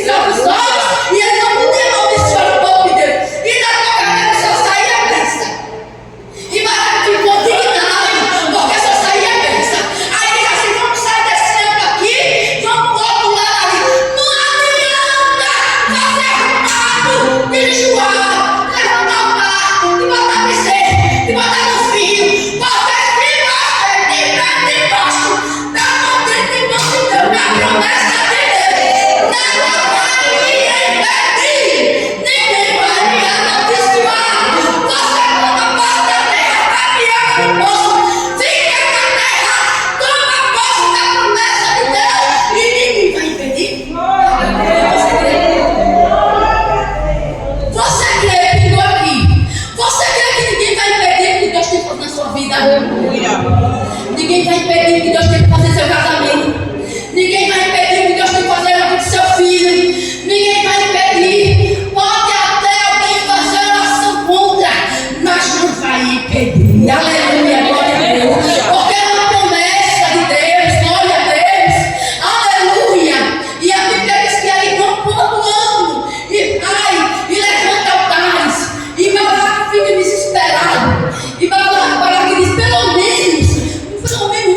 piscava os olhos e ele não podia amaldiçoar o povo de Deus. E da boca dele só saía a bênção. E Balaque ficou indignado, porque só saía a bênção. Aí ele disse assim: vamos sair desse tempo aqui, vamos pro outro lado ali. Não adianta fazer arrumado, de enjoar, levantar o barco, de botar bezerro, de botar no fio, botar esse de baixo, da mão de Deus, na promessa de Deus. Nada vai me impedir, ninguém vai me amaldiçoar. Você toma posse da terra, caminhar no poço, fica na terra, toma posse da promessa de Deus e ninguém vai impedir. Você crê, pingou aqui. Você crê que ninguém vai impedir o que Deus tem feito na sua vida? Ninguém vai impedir o que Deus tem que fazer no seu casamento. Ninguém vai impedir o que Deus tem que fazer na vida do seu filho. Ninguém vai impedir. Pode até alguém fazer oração contra, mas não vai impedir. Aleluia, glória a Deus. Porque é uma promessa de Deus, glória a Deus. Aleluia. E a Bíblia diz que ele compõe o ano e levanta altares. E Balaque fica desesperado. E Balaque diz: pelo menos,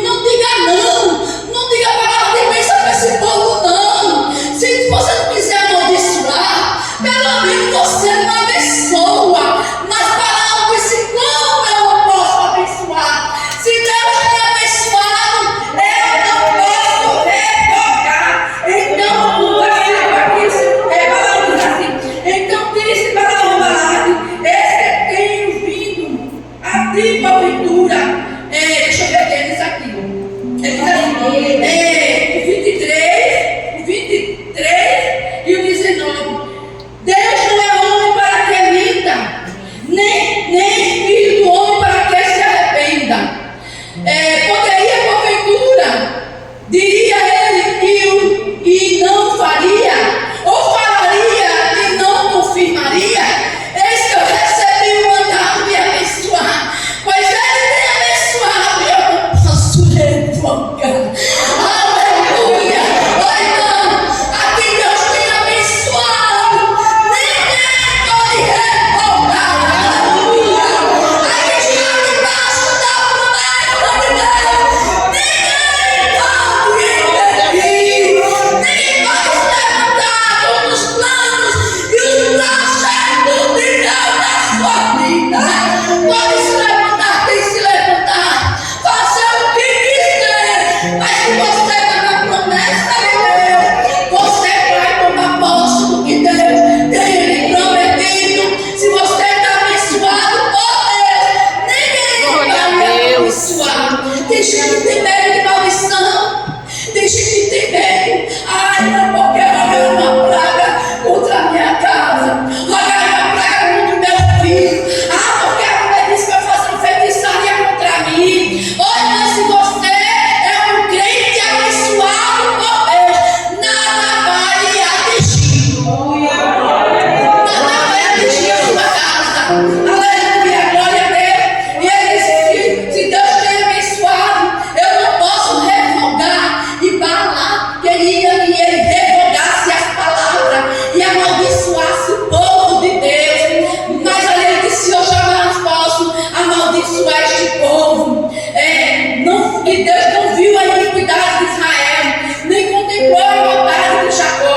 não diga não. Não diga palavra de bênção para esse povo, não. Se você não quiser amaldiçoar, pelo menos você não abençoa. Mas Balaão disse: como eu não posso abençoar? Se Deus tem abençoado, eu não posso revogar. Então, o versículo aqui Balaão diz assim: então disse Balaão a Balaque: esse tenho vindo a ti porventura. Deixa eu ver aqui, ele diz aqui. Ele diz assim, o 23 e o 19. Deus não é homem para que minta, nem filho do homem para que se arrependa. Poderia, porventura, diria ele e não faria, ou falaria e não confirmaria? Eis que eu recebi o mandato de abençoar, pois ele tem abençoado e eu não posso revogar. Aleluia! Oi, não! Aqui Deus tem abençoado, ninguém pode revogar. Aleluia! Aí está debaixo da promessa de Deus, ninguém pode impedir, ninguém pode se levantar contra os planos e os projetos de Deus na sua vida. Pode se levantar, tem que se levantar, fazer o que quiser, mas se você está na promessa de Deus, você vai tomar posse do que Deus tem lhe prometido. Se você está abençoado por Deus, ninguém vai lhe abençoar. Tem gente que tem medo de maldição, tem gente que tem medo. Ai, não, porque vai haver uma praga contra a minha casa, vai haver uma praga contra o meu filho. Porque a mulher disse que vai fazer uma feitiçaria contra mim. Olha, mas se você é um crente abençoado por Deus, nada vai lhe atingir. Nada vai atingir a sua casa. Aleluia, glória a Deus. E ele disse: se Deus tem abençoado, eu não posso revogar. E Balaque queria que ele revogasse as palavras e amaldiçoasse o povo de Deus. Mas ali ele disse: eu jamais posso amaldiçoar este povo. Que Deus não viu a iniquidade de Israel, nem contemplou a maldade de Jacó.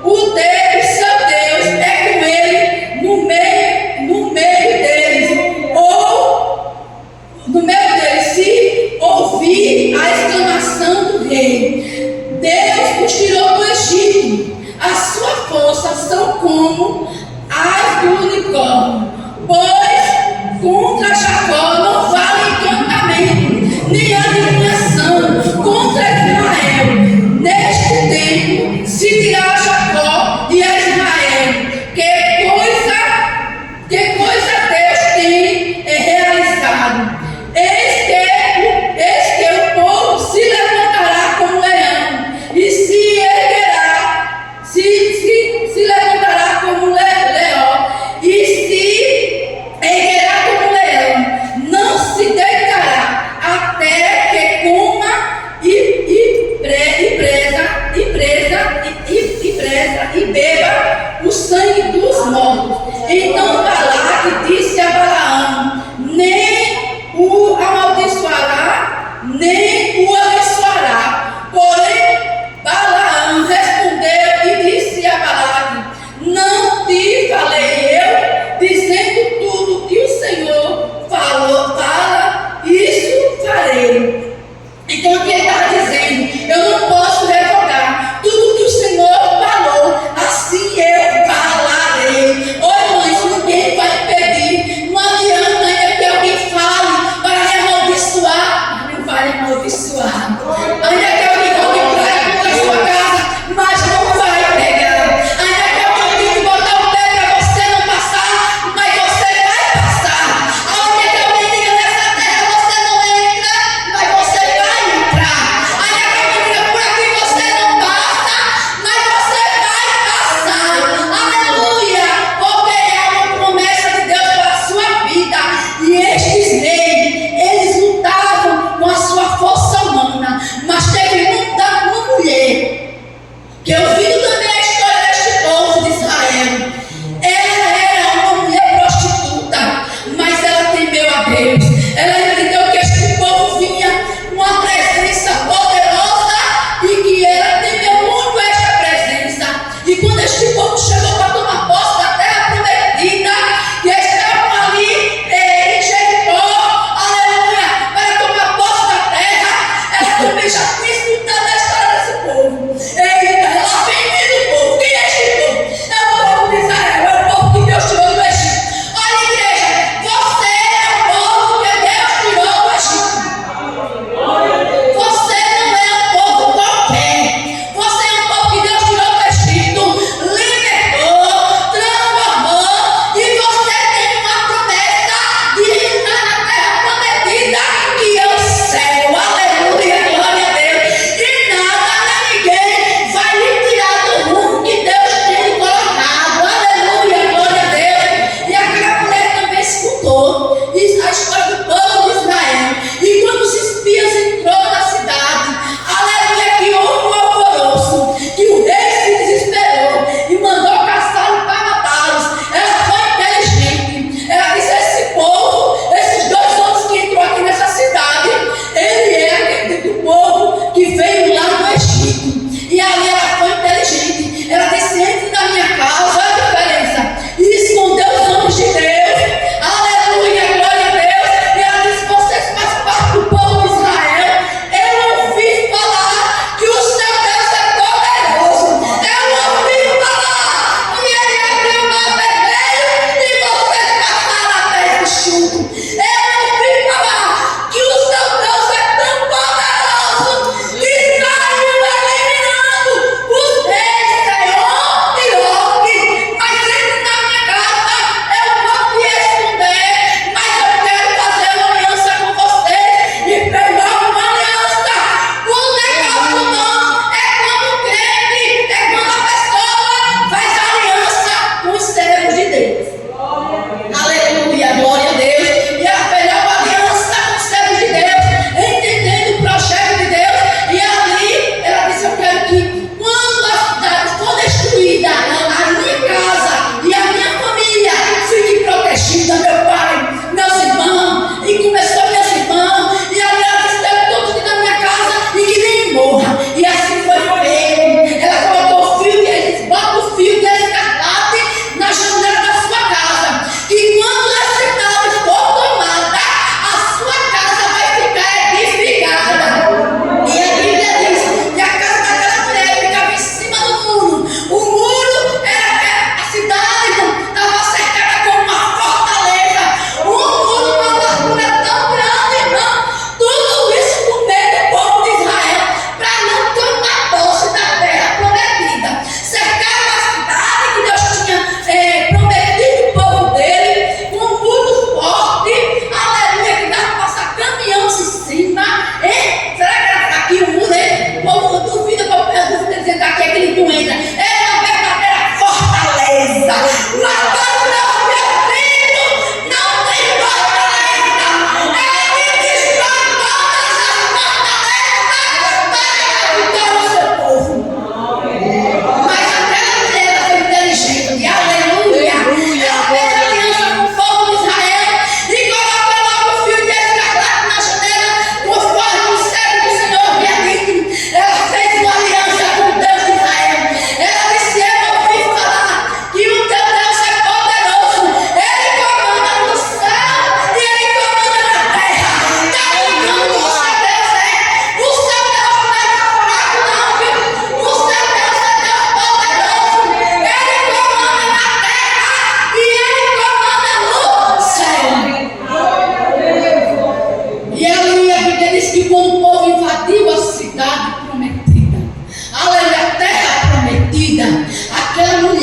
O Deus, seu Deus, é com ele no meio deles. Ou no meio deles, se ouvir a exclamação do rei. Deus os tirou do Egito. As suas forças são como as do unicórnio, pois contra Jacó não vale encantamento, nem adivinhação contra Israel. Neste tempo se dirá a Jacó e a Israel: que coisa Deus tem realizado. Eis que o povo se levantará como leão e se erguerá, se levantará como leão e se erguerá como leão, não se deitará até que coma e presa dos mortos. Então Balaque disse a Balaão: nem o amaldiçoará, nem o abençoará. Porém, Balaão respondeu e disse a Balaque: não te falei eu, dizendo tudo que o Senhor fala, isso farei. Então aqui ele estava dizendo: eu não posso revogar tudo que o Senhor falou, assim eu falarei. Oi, mães, ninguém vai impedir. Não adianta ainda que alguém fale para lhe amaldiçoar, mas não vai lhe amaldiçoar. Ainda que alguém coloque praga na sua casa, mas não vai pegar. Ainda que alguém tenha que botar o pé para você não passar, mas você vai passar. Ainda que alguém diga nessa terra você não entra, mas você vai entrar. Ainda que alguém diga por aqui você não passa, mas você vai passar. Aleluia! Porque é uma promessa de Deus para a sua vida. E estes reis, eles lutavam com a sua força humana, mas teve uma mulher que eu vi também a história deste povo de Israel. Ela era uma mulher prostituta, mas ela temeu a Deus. Ela entendeu que este povo vinha com uma presença poderosa e que ela temeu muito esta presença. E quando este povo chegou para tomar posse da terra prometida, que estavam ali em Jericó, aleluia, para tomar posse da terra, ela também já tinha escutado a história desse povo. Eita, ela vem do povo. Quem é este povo? É o povo de Israel, é o povo que Deus tirou do Egito. Olha, igreja, você é o povo que Deus tirou do Egito. Você não é um povo qualquer. Você é um povo que Deus tirou do Egito. Livre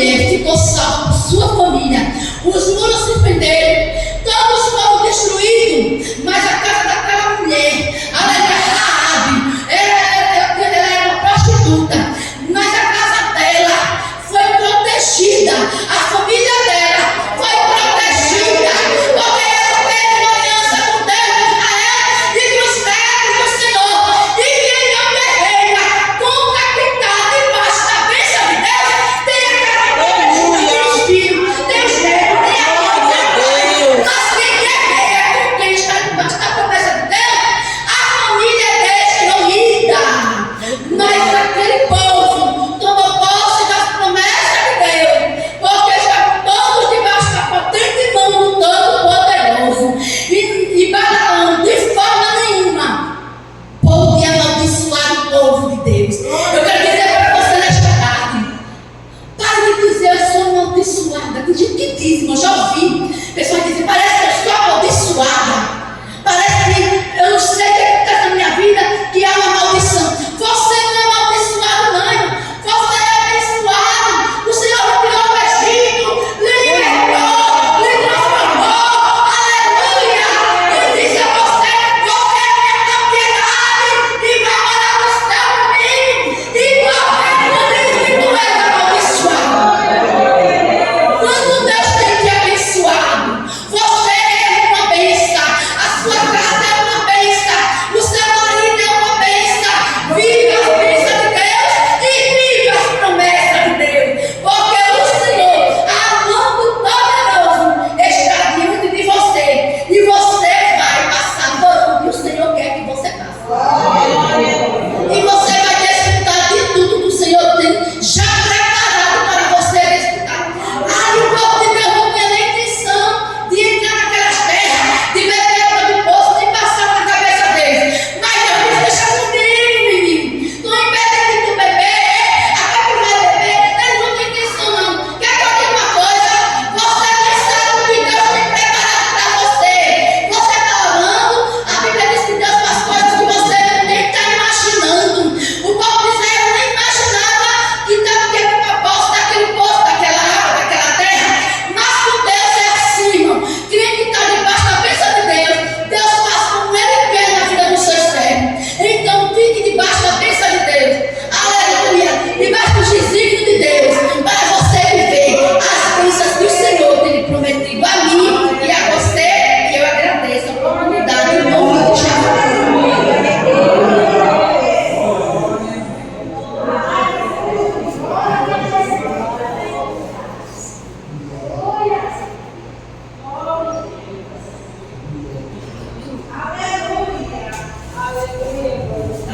mulher ficou salva por sua família. Os muros se fenderam, todos foram destruídos, mas a casa daquela mulher, ela era Raabe, ela era uma prostituta, mas a casa dela foi protegida, a família dela foi protegida, porque ela teve uma aliança com Deus de Israel e com os servos do Senhor, e quem não guerreia contra quem está debaixo da bênção de Deus, tem a casa protegida, tem os filhos, tem os netos, tem a mãe, tem a mãe, mas quem guerreia com quem está debaixo da promessa de Deus, a família é destruída. Mas aquele povo tomou posse das promessas de Deus, porque estavam todos debaixo da potente mão do Todo-Poderoso. E Balaão, de forma nenhuma, podia amaldiçoar o povo de Deus. Eu quero dizer para você nesta tarde: pare de dizer eu sou amaldiçoada. Tem gente que diz, eu já ouvi pessoas dizem, parece que eu sou amaldiçoada. Parece que eu não sei o que está na minha vida, que há uma maldição. Você não é amaldiçoado, não. Você é abençoado. O Senhor lhe tirou do Egito, lhe libertou, lhe transformou. Aleluia. Ele disse a você: você é minha propriedade e vai morar no céu comigo. E qualquer um diz que tu és amaldiçoado. Quando Deus tem te abençoado, você é uma bênção. A sua casa é uma bênção. O seu marido é uma bênção. Viva as bênçãos de Deus e viva as promessas de Deus. Porque o Senhor, a mão do Poderoso, está diante de você. E você vai passar por onde o Senhor quer que você passe. E você vai desfrutar de tudo que o Senhor tem já preparado para você desfrutar. Aí o povo de Deus não tem nem intenção de entrar naquelas terras, de beber água do poço, de passar na cabeça deles. Mas Deus diz: deixa comigo, menino. Não impede de tu beber, até que vai beber. Eles não têm intenção, não. Quer que eu diga uma coisa? Você nem sabe o que Deus tem preparado para você. Você está orando, a Bíblia diz que Deus faz coisas que você nem está imaginando. O povo de Israel nem imaginava que estava querendo a posse daquele poço, daquela água, daquela terra. Mas com Deus é assim, irmão. Quem que está debaixo da bênção de Deus, Deus faz como Ele quer na vida dos seus servos. Então fique debaixo da bênção de Deus. Aleluia. Debaixo dos desígnios de Deus, para você viver as bênçãos que o Senhor tem lhe prometido a mim e a você. E eu agradeço a oportunidade em nome de Jesus.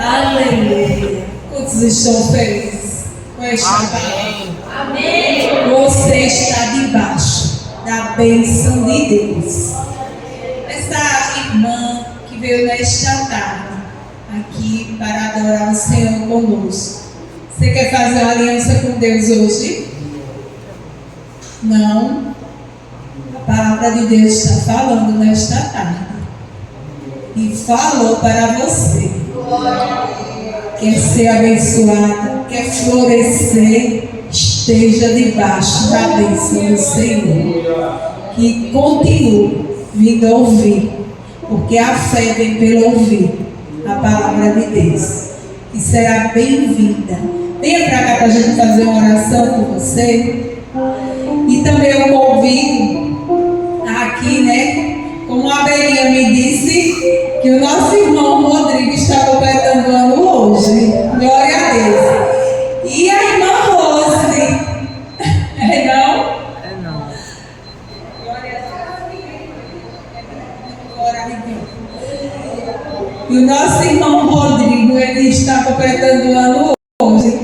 Aleluia. Quantos estão felizes com esta palavra? Amém. Você está debaixo da bênção de Deus. Essa irmã que veio nesta tarde aqui para adorar o Senhor conosco. Você quer fazer uma aliança com Deus hoje? Não? A palavra de Deus está falando nesta tarde. E falou para você. Quer ser abençoado, quer florescer, esteja debaixo da bênção do Senhor. Que continue vindo ouvir, porque a fé vem pelo ouvir a palavra de Deus. E será bem-vinda. Venha para cá para a gente fazer uma oração com você. E também eu convido aqui, né? Como a Belinha me disse, que o nosso irmão Rodrigo está completando o ano hoje. Glória a Deus. E a irmã Rose. É não? É não. Glória a Deus. E o nosso irmão Rodrigo, ele está completando o ano hoje.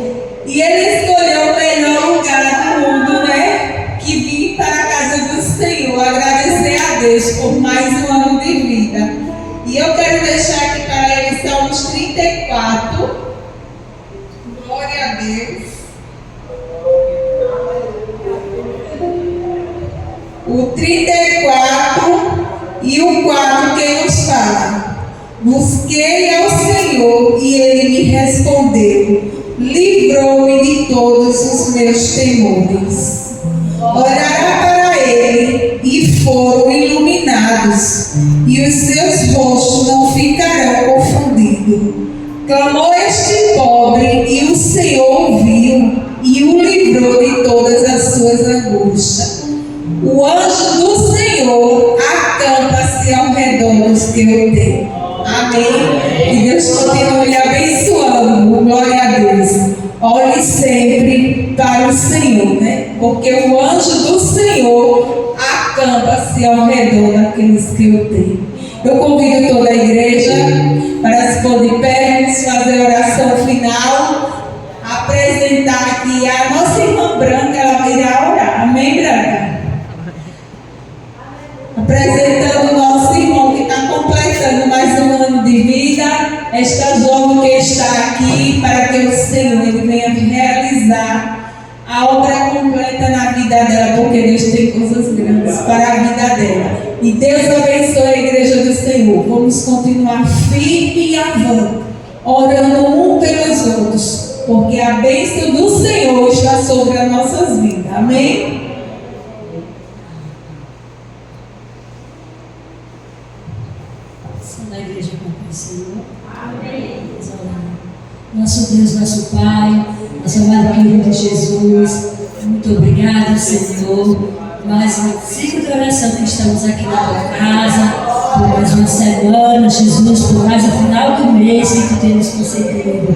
E ele escolheu o melhor lugar do mundo, né? Que vim para a casa do Senhor, agradecer a Deus por mais um ano de vida. E eu quero deixar aqui para ele Salmos 34. Glória a Deus. O 34 e o 4 que nos fala: busquei ao Senhor e Ele me respondeu, livrou-me de todos os meus temores. Olhará para ele e foram iluminados, e os seus rostos não ficarão confundidos. Clamou este pobre, e o Senhor ouviu, e o livrou de todas as suas angústias. O anjo do Senhor acampa-se ao redor dos que o temem. Amém? Que Deus continue lhe abençoando. Glória a Deus. Olhe sempre para o Senhor, né? Porque o anjo do Senhor acampa-se ao redor daqueles que o temem. Eu convido toda a igreja para se pôr de pé, vamos fazer a oração final, apresentar aqui a nossa irmã Branca, ela irá orar. Amém, Branca? Apresentando o nosso irmão que está completando mais um ano de vida, esta jovem que está aqui, para que o Senhor ele venha realizar a obra completa na vida dela, porque Deus tem coisas grandes para a vida dela. E Deus abençoe a igreja do Senhor. Vamos continuar firme e avante, orando um pelos outros, porque a bênção do Senhor está sobre as nossas vidas. Amém? Da igreja com o Senhor. Amém. Nosso Deus, nosso Pai, nosso amado querido Jesus, muito obrigado, Senhor, mais um ciclo de oração que estamos aqui na tua casa, por mais uma semana, Jesus, por mais um final do mês que tu tens concedido.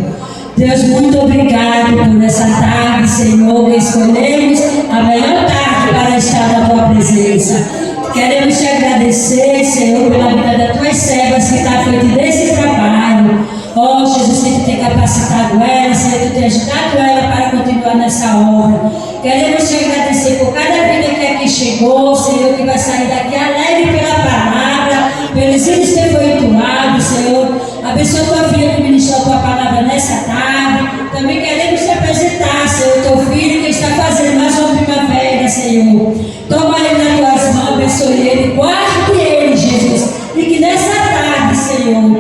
Deus, muito obrigado por essa tarde, Senhor, escolhemos a melhor tarde para estar na tua presença. Queremos te agradecer, Senhor, pela vida das tuas servas que está feito desse trabalho. Oh, Jesus, que tu tem capacitado ela, Senhor, tu tem ajudado ela para continuar nessa obra. Queremos te agradecer por cada vida que aqui chegou, Senhor, que vai sair daqui alegre pela palavra, pelos hinos que foi entoado, Senhor. Abençoa tua filha que ministrou a tua palavra nessa tarde. Também queremos te apresentar, Senhor, teu filho que está fazendo mais uma primavera, Senhor. Toma ele nas tuas mãos, abençoe ele, guarde ele, Jesus. E que nessa tarde, Senhor,